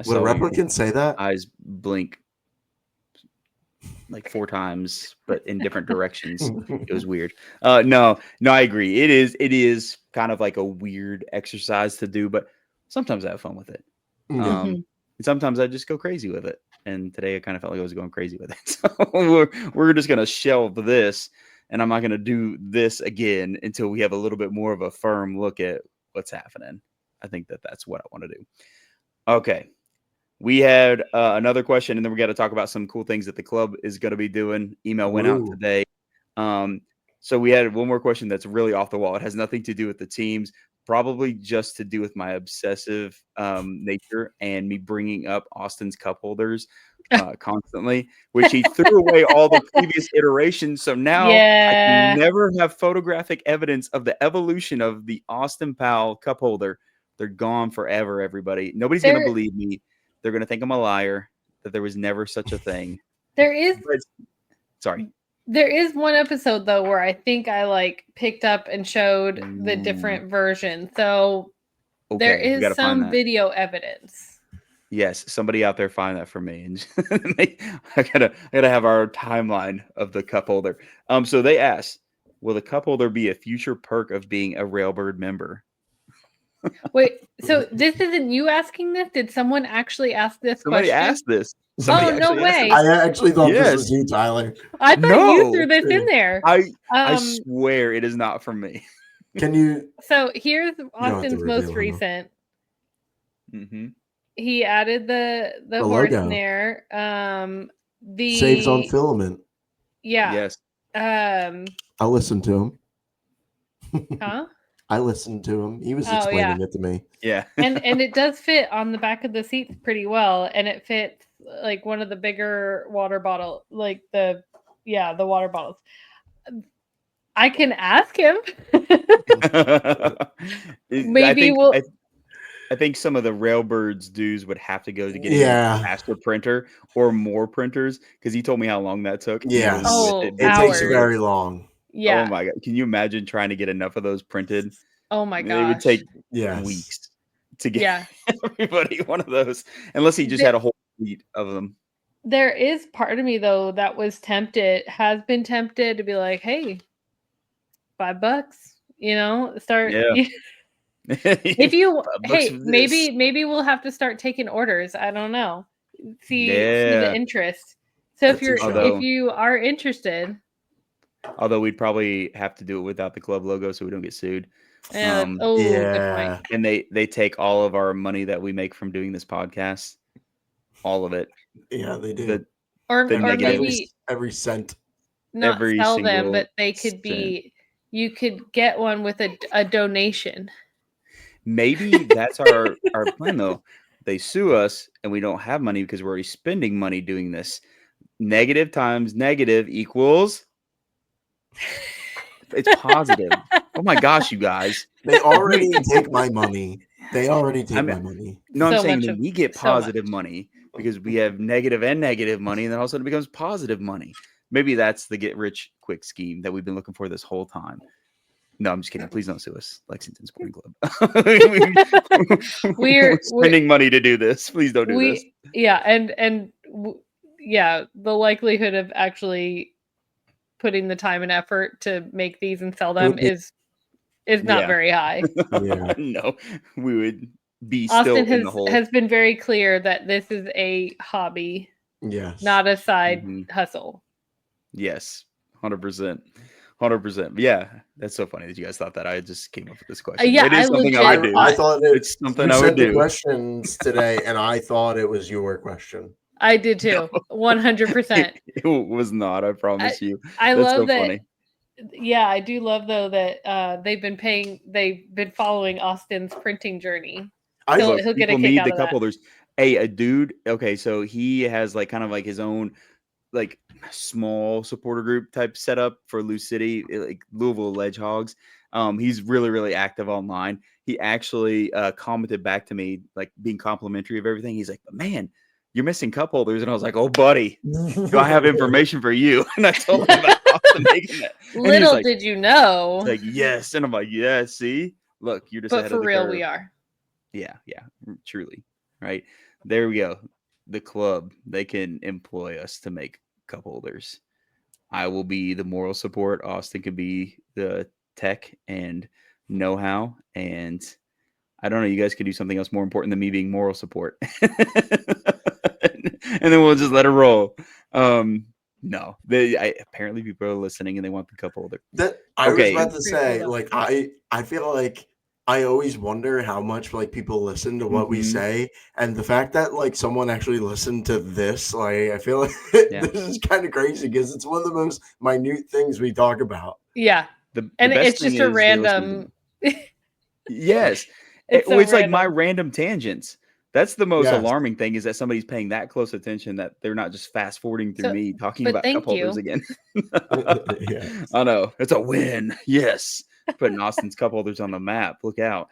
Would a replicant say that? Eyes blink like 4 times, but in different directions. It was weird. No, I agree. It is kind of like a weird exercise to do, but sometimes I have fun with it. And sometimes I just go crazy with it. And today I kind of felt like I was going crazy with it. So we're just going to shelve this, and I'm not going to do this again until we have a little bit more of a firm look at what's happening. I think that's what I want to do. Okay. We had another question, and then we got to talk about some cool things that the club is going to be doing. Email went out today. So we had one more question that's really off the wall. It has nothing to do with the teams, probably just to do with my obsessive nature and me bringing up Austin's cup holders constantly, which he threw away all the previous iterations. So now I can never have photographic evidence of the evolution of the Austin Powell cup holder. They're gone forever, everybody. Nobody's going to believe me. They're going to think I'm a liar, that there was never such a thing. There is. Sorry. There is one episode though where I think I like picked up and showed the different version. So there Okay, we gotta is find some that. video evidence. Yes, somebody out there find that for me, and I gotta have our timeline of the cup holder. So they asked, will the cup holder be a future perk of being a Railbird member? Wait, so this isn't you asking this? Did someone actually ask this Somebody question? asked this. Somebody Oh, no actually asked way. this. I actually thought this Yes. was you, Tyler. I thought you threw No. this in there. I swear it is not from me. Can you? So here's don't have to Austin's reveal most him, though. recent. Mm-hmm. He added the horse logo. in there. The Saves on filament. Yeah. Yes. I listened to him. Huh? I listened to him. He was explaining it to me. Yeah. and it does fit on the back of the seats pretty well, and it fits like one of the bigger water bottle, like the water bottles. I can ask him. Maybe I think some of the Railbird's dues would have to go to getting Yeah. a faster printer or more printers, because he told me how long that took. Yes. Oh, It takes very long. Yeah. Oh my god! Can you imagine trying to get enough of those printed? Oh my gosh! It would take Yes. weeks to get everybody one of those, unless he just had a whole fleet of them. There is part of me though that has been tempted to be like, hey, $5, you know, start. Yeah. If you Hey, maybe we'll have to start taking orders. I don't know. See the interest. So if you are interested, although we'd probably have to do it without the club logo so we don't get sued. Good point. And they take all of our money that we make from doing this podcast, all of it. Yeah, they do. Or maybe every cent. Not sell them, but they could be. You could get one with a donation. Maybe that's our plan, though. They sue us, and we don't have money because we're already spending money doing this. Negative times negative equals. It's positive. Oh my gosh, you guys! They already take my money. They already take my money. No, I'm saying that we get positive money because we have negative and negative money, and then all of a sudden it becomes positive money. Maybe that's the get rich quick scheme that we've been looking for this whole time. No, I'm just kidding. Please don't sue us, Lexington Sporting Club. We're spending money to do this. Please don't do this. Yeah, and the likelihood of actually putting the time and effort to make these and sell them is not very high. Yeah. No, we would be Austin still in the hole. has been very clear that this is a hobby. Yes. Not a side hustle. Yes, 100%. 100%. Yeah, that's so funny that you guys thought that. I just came up with this question. Yeah, it is something I would do. I thought it's something I would do. Questions today, and I thought it was your question. I did too. 100%. It was not. I promise you. I that's love so that. Funny. Yeah, I do love though that they've been following Austin's printing journey. He'll get a kick out of that. Holders. Hey, a dude. Okay, so he has like kind of like his own like small supporter group type setup for Lou City, like Louisville Ledgehogs. He's really, really active online. He actually commented back to me, like being complimentary of everything. He's like, man, you're missing cup holders. And I was like, oh, buddy, do I have information for you? And I told him about Austin making that. Little like, did you know. He's like, yes. And I'm like, yeah, see? Look, you're just ahead for of the real, curve. we are. Yeah, truly. Right. There we go. The club, they can employ us to make cup holders. I will be the moral support. Austin can be the tech and know-how. And I don't know, you guys could do something else more important than me being moral support. And then we'll just let it roll. No, apparently people are listening and they want the cup holder. I was about to say, like, I feel like I always wonder how much like people listen to what we say, and the fact that like someone actually listened to this, like I feel like this is kind of crazy because it's one of the most minute things we talk about. Yeah, and it's just a random. Yes, it's like my random tangents. That's the most alarming thing is that somebody's paying that close attention that they're not just fast forwarding through me talking about cup holders again. I know it's a win. Yes. Putting Austin's cup holders on the map. Look out.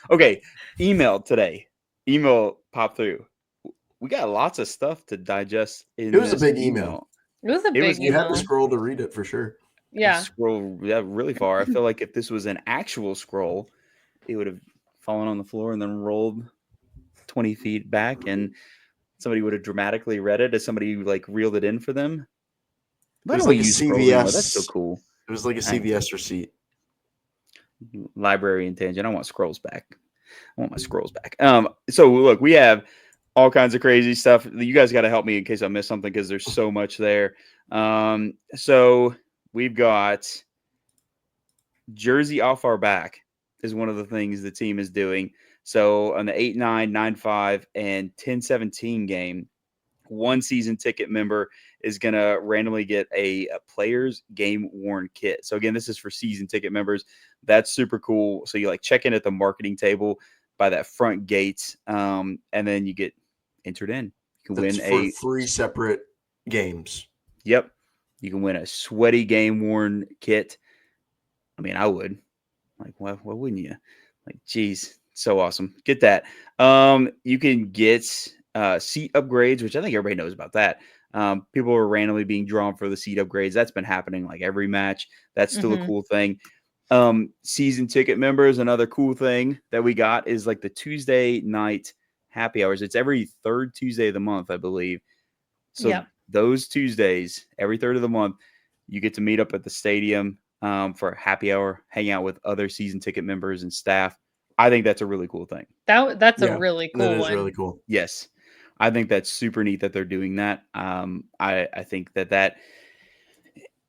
Okay. Email today. Email popped through. We got lots of stuff to digest. It was a big email. It was a big You had to email. scroll to read it for sure. Yeah. Scroll really far. I feel like if this was an actual scroll, it would have fallen on the floor and then rolled 20 feet back, and somebody would have dramatically read it as somebody like reeled it in for them. Why don't we use scrolls anymore? That's so cool. It was like a CVS receipt. Library tangent. I want scrolls back. I want my scrolls back. So look, we have all kinds of crazy stuff. You guys got to help me in case I miss something because there's so much there. So we've got jersey off our back is one of the things the team is doing. So on the 8-9, 9-5, and 10-17 game, one season ticket member is going to randomly get a player's game worn kit. So again, this is for season ticket members. That's super cool. So you like check in at the marketing table by that front gate, and then you get entered in. You can win 3 separate games. Yep. You can win a sweaty game worn kit. I mean, I would. Like, why wouldn't you? Like, geez, so awesome. Get that. You can get seat upgrades, which I think everybody knows about that. People are randomly being drawn for the seat upgrades. That's been happening like every match. That's still a cool thing. Season ticket members, another cool thing that we got is like the Tuesday night happy hours. It's every third Tuesday of the month, I believe. So those Tuesdays, every third of the month, you get to meet up at the stadium for a happy hour, hang out with other season ticket members and staff. I think that's a really cool thing. That's a really cool one. That is really cool. Yes. I think that's super neat that they're doing that. I think that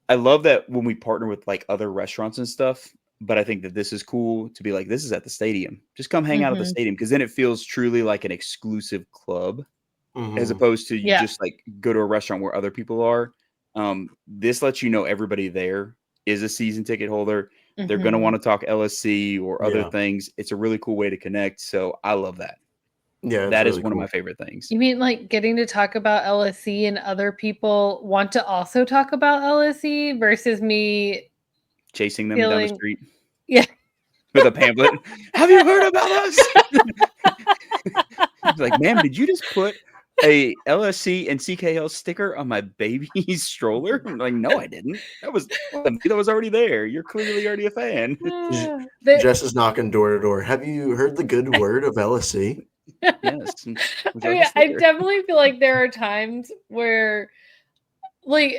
I love that when we partner with like other restaurants and stuff, but I think that this is cool to be like, this is at the stadium. Just come hang out at the stadium, because then it feels truly like an exclusive club as opposed to you just like go to a restaurant where other people are. This lets you know everybody there is a season ticket holder. They're going to want to talk LSC or other things. It's a really cool way to connect. So I love that. Yeah, that is one of my favorite things. You mean like getting to talk about LSC and other people want to also talk about LSC versus me chasing them down the street? Yeah. With a pamphlet. Have you heard about us? Like, ma'am, did you just put a LSC and CKL sticker on my baby's stroller? I'm like, no, I didn't. That was already there. You're clearly already a fan. Jess is knocking door to door. Have you heard the good word of LSC? Yes. I mean, I definitely feel like there are times where, like,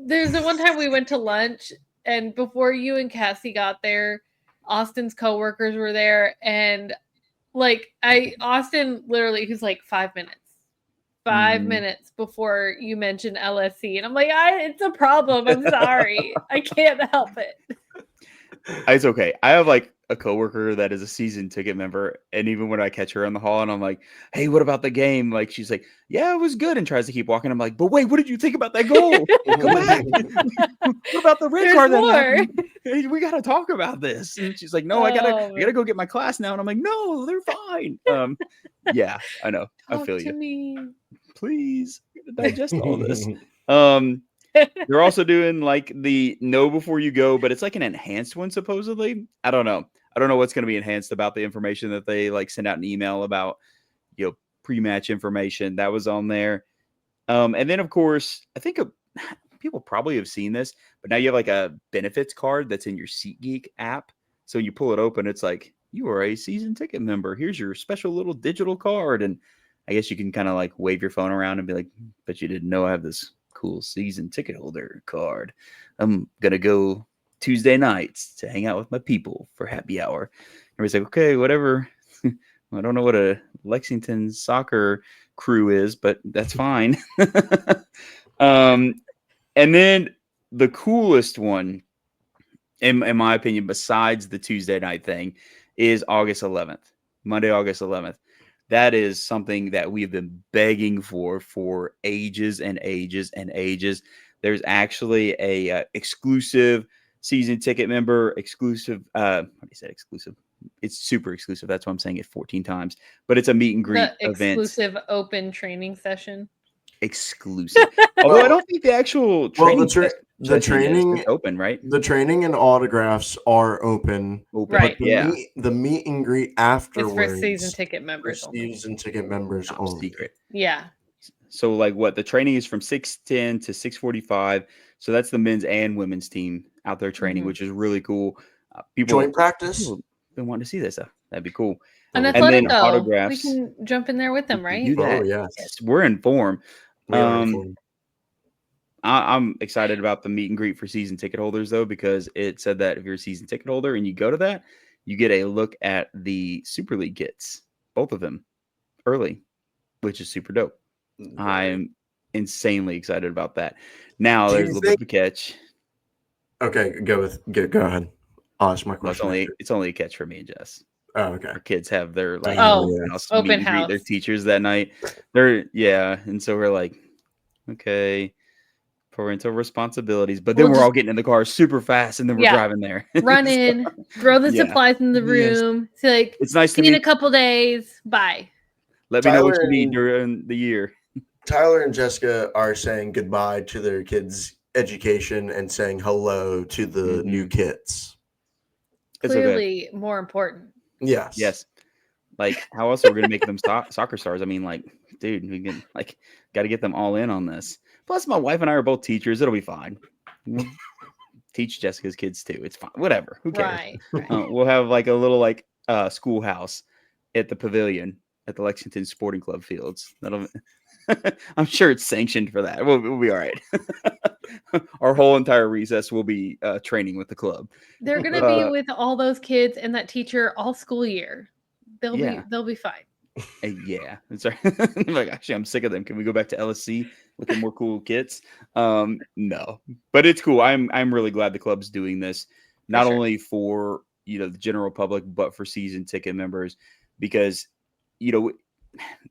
there's the one time we went to lunch, and before you and Cassie got there, Austin's coworkers were there, and like Austin literally, who's like 5 minutes. 5 minutes before you mentioned LSC, and I'm like, it's a problem. I'm sorry, I can't help it. It's okay. I have like a coworker that is a season ticket member, and even when I catch her in the hall and I'm like, hey, what about the game? Like, she's like, yeah, it was good, and tries to keep walking. I'm like, but wait, what did you think about that goal? Come back. What about the red card that happened? Hey, we gotta talk about this. And she's like, no, I gotta go get my class now. And I'm like, no, they're fine. Yeah, I know. I feel you. Me. Please digest all this. They're also doing like the know before you go, but it's like an enhanced one, supposedly. I don't know what's going to be enhanced about the information that they like send out an email about, pre-match information that was on there. And then of course, I think people probably have seen this, but now you have like a benefits card that's in your SeatGeek app. So you pull it open, it's like, you are a season ticket member. Here's your special little digital card. And I guess you can kind of like wave your phone around and be like, but you didn't know I have this cool season ticket holder card. I'm gonna go Tuesday nights to hang out with my people for happy hour. Everybody's like, okay, whatever. I don't know what a Lexington soccer crew is, but that's fine. And then the coolest one, in my opinion, besides the Tuesday night thing, is August 11th, Monday, August 11th. That is something that we've been begging for ages and ages and ages. There's actually a exclusive season ticket member, exclusive. What do you say? Exclusive. It's super exclusive. That's why I'm saying it 14 times. But it's a meet and greet event. Exclusive open training session. Exclusive. Although I don't think the actual training the training is open, right? The training and autographs are open. Right. The meet and greet afterwards. It's for season ticket members. Season ticket members only. Secret. Yeah. So like what the training is from 6:10 to 6:45. So that's the men's and women's team out there training, which is really cool. People Joint practice. People been wanting to see this. That'd be cool. An And then Athletico. We autographs. can jump in there with them, right? Do that. Oh yes. Yes, we're in form. We are informed. I'm excited about the meet and greet for season ticket holders though, because it said that if you're a season ticket holder and you go to that, you get a look at the Super League kits, both of them, early, which is super dope. I'm insanely excited about that. Now there's a little bit of a catch. Okay, go ahead. I'll ask my question. It's only a catch for me and Jess. Oh, okay. Our kids have their like open meet and house. greet their teachers that night. And so we're like, okay, parental responsibilities. But then we're all getting in the car super fast, and then we're driving there. Run in, throw the supplies in the room. Yes. Like, it's nice to see meet in a couple days. Bye. Let me know what you need during the year. Tyler and Jessica are saying goodbye to their kids' education and saying hello to the new kits. Clearly more important. Yes. Like, how else are we going to make them soccer stars? I mean, like, dude, we can got to get them all in on this. Plus, my wife and I are both teachers. It'll be fine. We'll teach Jessica's kids too. It's fine. Whatever. Who cares? Right. We'll have like a little schoolhouse at the pavilion at the Lexington Sporting Club fields. I'm sure it's sanctioned for that. We'll be all right. Our whole entire recess will be training with the club. They're going to be with all those kids and that teacher all school year. They'll be fine. Yeah, that's right. Like, actually, I'm sick of them. Can we go back to LSC with the more cool kits? No, but it's cool. I'm really glad the club's doing this, not only for the general public, but for season ticket members, because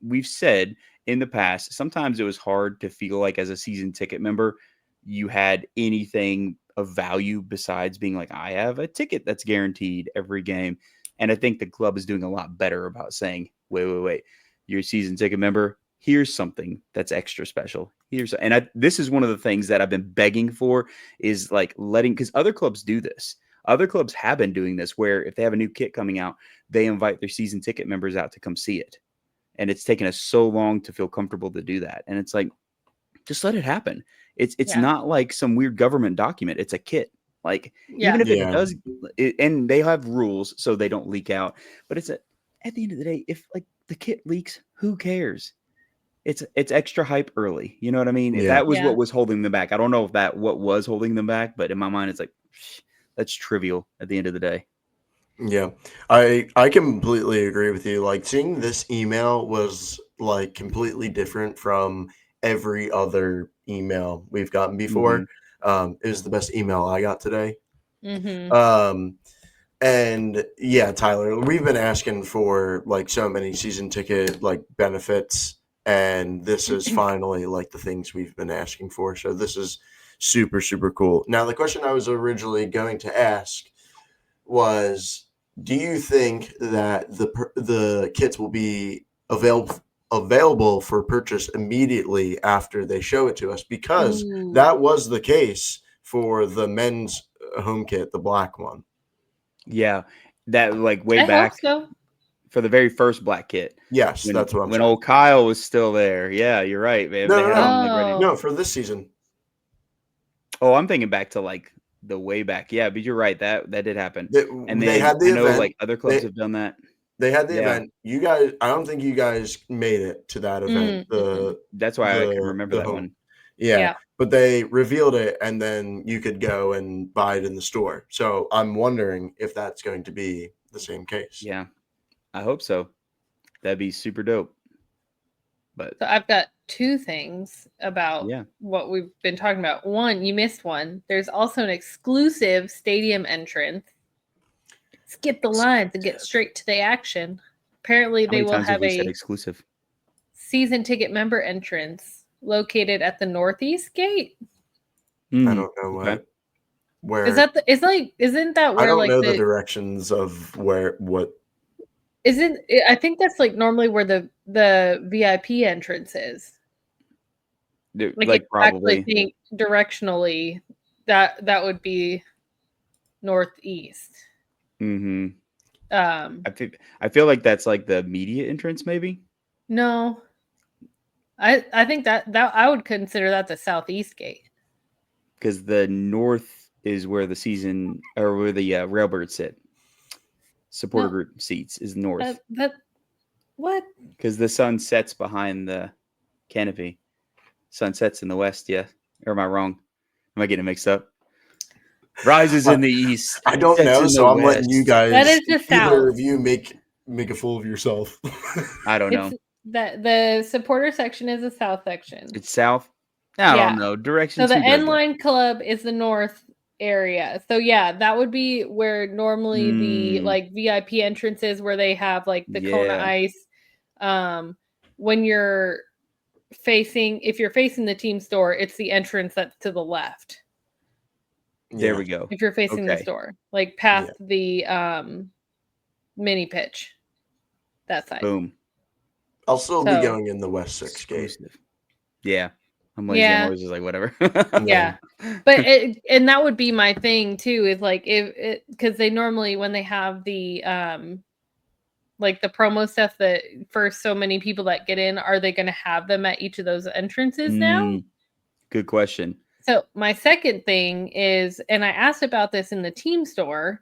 we've said in the past sometimes it was hard to feel like as a season ticket member you had anything of value besides being like, I have a ticket that's guaranteed every game. And I think the club is doing a lot better about saying, wait, you're a season ticket member. Here's something that's extra special. This is one of the things that I've been begging for is like because other clubs do this. Other clubs have been doing this where if they have a new kit coming out, they invite their season ticket members out to come see it. And it's taken us so long to feel comfortable to do that. And it's like, just let it happen. It's not like some weird government document. It's a kit. Like, even if it does, and they have rules so they don't leak out. But at the end of the day, if like the kit leaks, who cares? It's extra hype early. You know what I mean? If that was what was holding them back, I don't know if what was holding them back, but in my mind, it's like, that's trivial at the end of the day. Yeah, I completely agree with you. Like, seeing this email was like completely different from every other email we've gotten before. It was the best email I got today. And yeah, Tyler, we've been asking for like so many season ticket like benefits, and this is finally like the things we've been asking for. So this is super, super cool. Now, the question I was originally going to ask was, do you think that the kits will be available for purchase immediately after they show it to us? Because that was the case for the men's home kit, the black one. Yeah, that like way back for the very first black kit. Yes, that's what I'm saying. When old Kyle was still there. Yeah, you're right, man. No, for this season. Oh, I'm thinking back to like the way back. Yeah, but you're right. That did happen. And they had the event. Like other clubs have done that. They had the event. You guys, I don't think you guys made it to that event. That's why I can remember that one. Yeah, but they revealed it, and then you could go and buy it in the store. So I'm wondering if that's going to be the same case. Yeah, I hope so. That'd be super dope. But so I've got two things about what we've been talking about. One, you missed one. There's also an exclusive stadium entrance. Skip the lines and get straight to the action. Apparently, they will have a exclusive season ticket member entrance located at the northeast gate. I don't know where is that. Isn't that where? I don't like know the directions of what. Isn't I think that's like normally where the VIP entrance is. Like probably. I think directionally that would be northeast. I feel like that's like the media entrance, maybe. No. I think that I would consider that the southeast gate. Because the north is where the season or where the Railbirds sit. Supporter group seats is north. That what? Because the sun sets behind the canopy. Sun sets in the west, yeah. Or am I wrong? Am I getting it mixed up? Rises in the east. I don't sets know, in so the I'm letting you west. guys. That is the either south. of you make a fool of yourself. I don't know. It's that the supporter section is the south section. It's south. I don't know. Directions. So the End Line Club is the north area. So yeah, that would be where normally the like VIP entrances where they have like the Kona Ice. When you're if you're facing the team store, it's the entrance that's to the left. There we go. If you're facing the store, like past the mini pitch, that side. Boom. I'll still be going in the West 6 gate. Yeah. I'm lazy. I'm always just like, whatever. Yeah. But and that would be my thing too, is like because they normally when they have the like the promo stuff that for so many people that get in, are they going to have them at each of those entrances now? Good question. So my second thing is, and I asked about this in the team store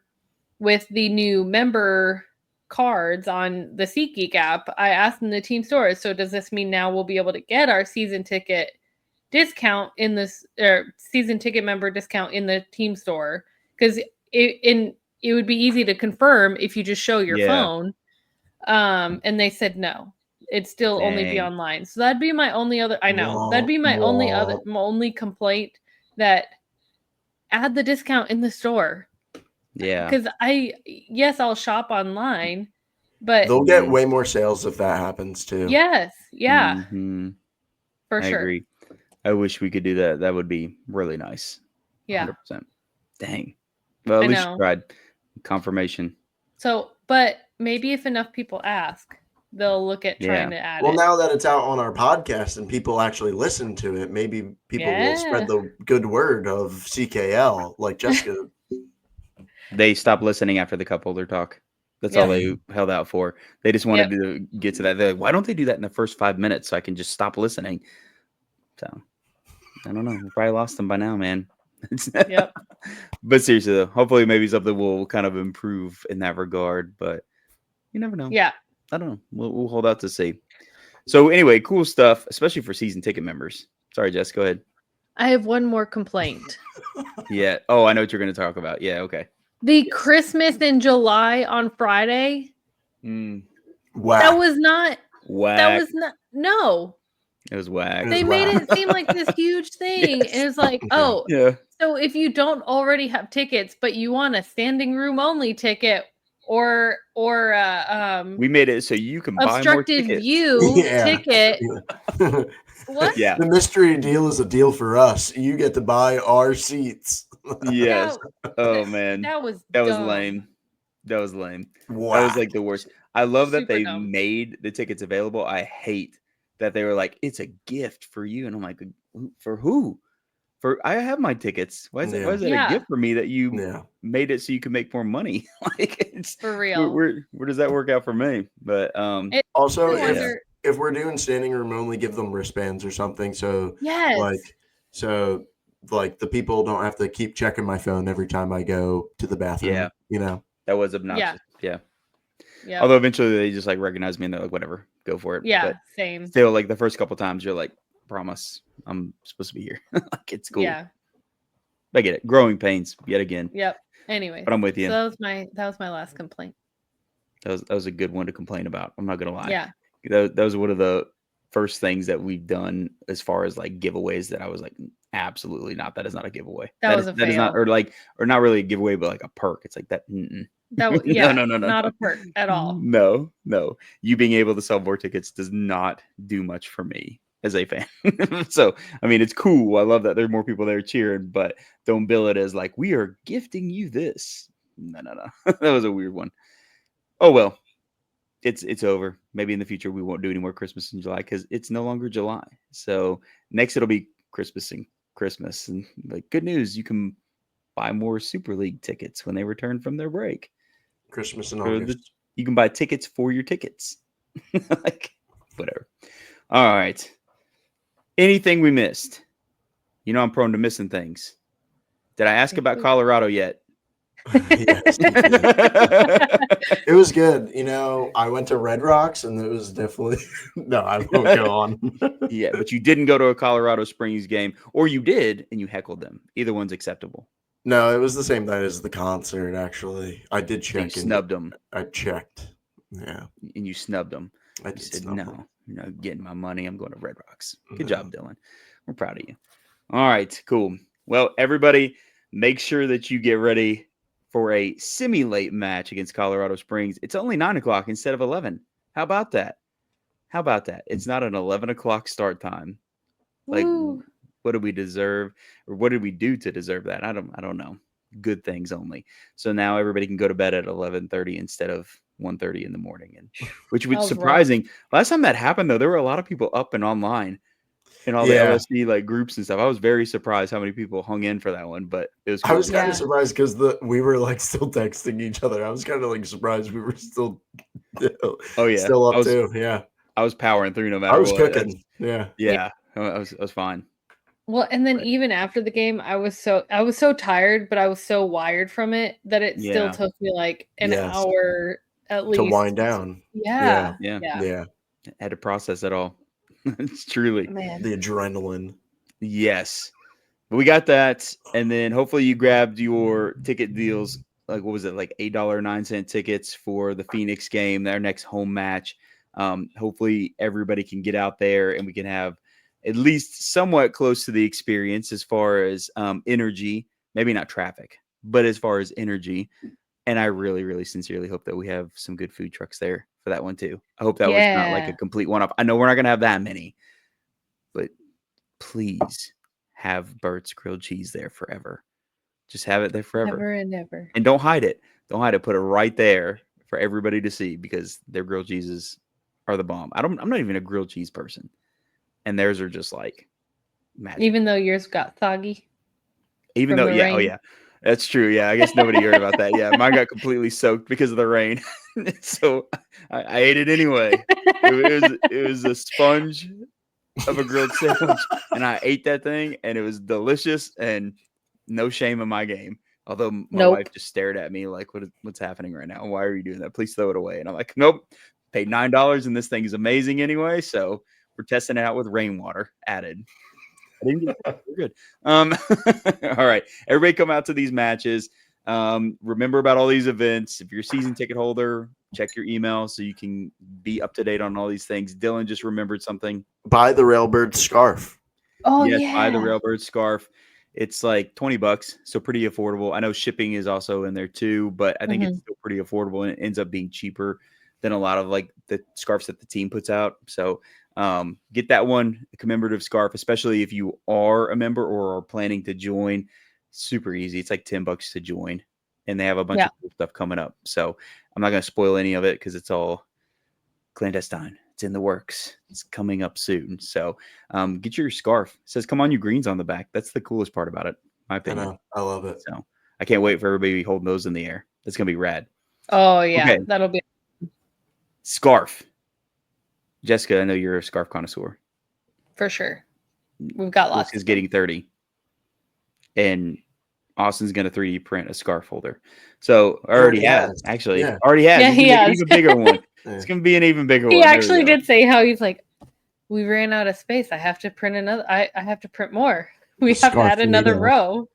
with the new member cards on the SeatGeek app. I asked in the team store, so does this mean now we'll be able to get our season ticket discount in this season ticket member discount in the team store? Because it would be easy to confirm if you just show your phone. And they said no. It'd still only be online. So that'd be my only other. I know that'd be my only complaint. That add the discount in the store. Yeah. Because I'll shop online, but they'll get way more sales if that happens too. Yes. Yeah. For sure. I agree. I wish we could do that. That would be really nice. Yeah. 100%. Dang. Well, at least you tried. Confirmation. So, but maybe if enough people ask, they'll look at trying to add it. Well, now that it's out on our podcast and people actually listen to it, maybe people will spread the good word of CKL, like Jessica. They stopped listening after the cup holder talk. That's all they held out for. They just wanted to get to that. They're like, why don't they do that in the first 5 minutes so I can just stop listening? So, I don't know. We probably lost them by now, man. Yep. But seriously, though, hopefully maybe something will kind of improve in that regard. But you never know. Yeah. I don't know. We'll hold out to see. So anyway, cool stuff, especially for season ticket members. Sorry, Jess, go ahead. I have one more complaint. Yeah. Oh, I know what you're going to talk about. Yeah. Okay. The Christmas in July on Friday. Wow. That was not. Whack. That was not. No. It was whack. They made it seem like this huge thing. Yes. It was like, oh, yeah. So if you don't already have tickets, but you want a standing room only ticket, or we made it so you can buy more obstructed view ticket. What? Yeah. The mystery deal is a deal for us. You get to buy our seats. Yes. Oh man. That was lame. That was lame. Wow. That was like the worst. I love that they made the tickets available. I hate that they were like, it's a gift for you. And I'm like, for who? I have my tickets. Why is that a gift for me that you made it so you can make more money? Like, it's for real. Where does that work out for me? But also, if we're doing standing room only, give them wristbands or something. So like the people don't have to keep checking my phone every time I go to the bathroom. Yeah, you know, that was obnoxious. Yeah. Although eventually they just like recognize me and they're like, whatever, go for it. Yeah, but same. Still, like the first couple times, you're like, promise, I'm supposed to be here. Like, it's cool. Yeah, I get it. Growing pains yet again. Yep. Anyway, but I'm with you. So that was my last complaint. That was a good one to complain about. I'm not gonna lie. Yeah. That was one of the first things that we've done as far as like giveaways that I was like, absolutely not. That is not a giveaway. That is not, or not really a giveaway, but like a perk. It's like that. No, not a perk at all. No. You being able to sell more tickets does not do much for me as a fan. So, I mean, it's cool. I love that there are more people there cheering, but don't bill it as like, we are gifting you this. No. That was a weird one. Oh, well, it's over. Maybe in the future, we won't do any more Christmas in July because it's no longer July. So next it'll be Christmas. And like, good news, you can buy more Super League tickets when they return from their break. Christmas in August. You can buy tickets for your tickets. Like, whatever. All right. Anything we missed? You know I'm prone to missing things. Did I ask about Colorado yet? Yes, you did. It was good. I went to Red Rocks, and it was definitely no. I won't go on. Yeah, but you didn't go to a Colorado Springs game, or you did and you heckled them. Either one's acceptable. No, it was the same night as the concert. Actually, I did check. So you snubbed them. I checked. Yeah, and you snubbed them. I You said no. You're not getting my money. I'm going to Red Rocks. Good job, Dylan. We're proud of you. All right, cool. Well, everybody, make sure that you get ready for a semi-late match against Colorado Springs. It's only 9 o'clock instead of 11. How about that? It's not an 11 o'clock start time. Like, Woo. What do we deserve, or what did we do to deserve that? I don't know. Good things only. So now everybody can go to bed at 11:30 instead of 1:30 in the morning, and which was surprising. Rough. Last time that happened, though, there were a lot of people up and online in all the LSD like groups and stuff. I was very surprised how many people hung in for that one, but it was cool. I was kind of surprised because we were like still texting each other. I was kind of like surprised we were still still up too. Yeah, I was powering through no matter what. I was cooking. Yeah. I was fine. Well, and then even after the game, I was so tired, but I was so wired from it that it still took me like an hour at least to wind down. Yeah. I had to process it all. It's truly the adrenaline. Yes, but we got that, and then hopefully you grabbed your ticket deals. Like, what was it, like $8.09 tickets for the Phoenix game, their next home match. Hopefully everybody can get out there and we can have at least somewhat close to the experience as far as energy, maybe not traffic, but as far as energy. And I really, really sincerely hope that we have some good food trucks there for that one too. I hope that was not like a complete one-off. I know we're not going to have that many, but please have Bert's grilled cheese there forever. Just have it there forever. Ever and ever. And don't hide it. Don't hide it. Put it right there for everybody to see because their grilled cheeses are the bomb. I'm not even a grilled cheese person. And theirs are just like magic. Even though yours got soggy. Even though, yeah, rain. Oh yeah, that's true. Yeah, I guess nobody heard about that. Yeah, mine got completely soaked because of the rain, so I ate it anyway. It was a sponge of a grilled sandwich, and I ate that thing, and it was delicious, and no shame in my game. Although my wife just stared at me like, "What's happening right now? Why are you doing that? Please throw it away." And I'm like, "Nope, paid $9, and this thing is amazing anyway." So we're testing it out with rainwater added. I didn't get that. We're good. All right. Everybody come out to these matches. Remember about all these events. If you're a season ticket holder, check your email so you can be up to date on all these things. Dylan just remembered something. Buy the Railbird scarf. Oh, yes, buy the Railbird scarf. It's like $20, so pretty affordable. I know shipping is also in there too, but I think it's still pretty affordable, and it ends up being cheaper than a lot of like the scarves that the team puts out. So get that one, a commemorative scarf, especially if you are a member or are planning to join. Super easy. It's like $10 to join, and they have a bunch of cool stuff coming up. So I'm not going to spoil any of it because it's all clandestine. It's in the works. It's coming up soon. So get your scarf. It says "Come on, you Greens" on the back. That's the coolest part about it, my opinion. I love it. So I can't wait for everybody to be holding those in the air. That's going to be rad. Oh, yeah. Okay. That'll be scarf. Jessica, I know you're a scarf connoisseur. For sure. We've got lots. Is getting 30. And Austin's going to 3D print a scarf holder. So already has. Actually. Yeah. Already has. Yeah, he has. An even bigger one. It's going to be an even bigger one. He actually did say how he's like, we ran out of space. I have to print another. I have to print more. We have to add another row.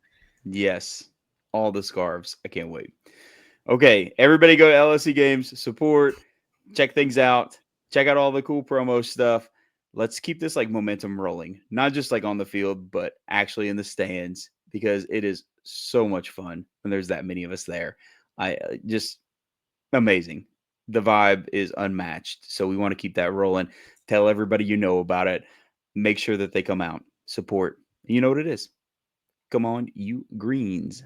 Yes. All the scarves. I can't wait. Okay. Everybody go to LSC Games. Support. Check things out. Check out all the cool promo stuff. Let's keep this like momentum rolling, not just like on the field, but actually in the stands, because it is so much fun when there's that many of us there. Just amazing. The vibe is unmatched. So we want to keep that rolling. Tell everybody you know about it. Make sure that they come out, support. You know what it is. Come on, you Greens.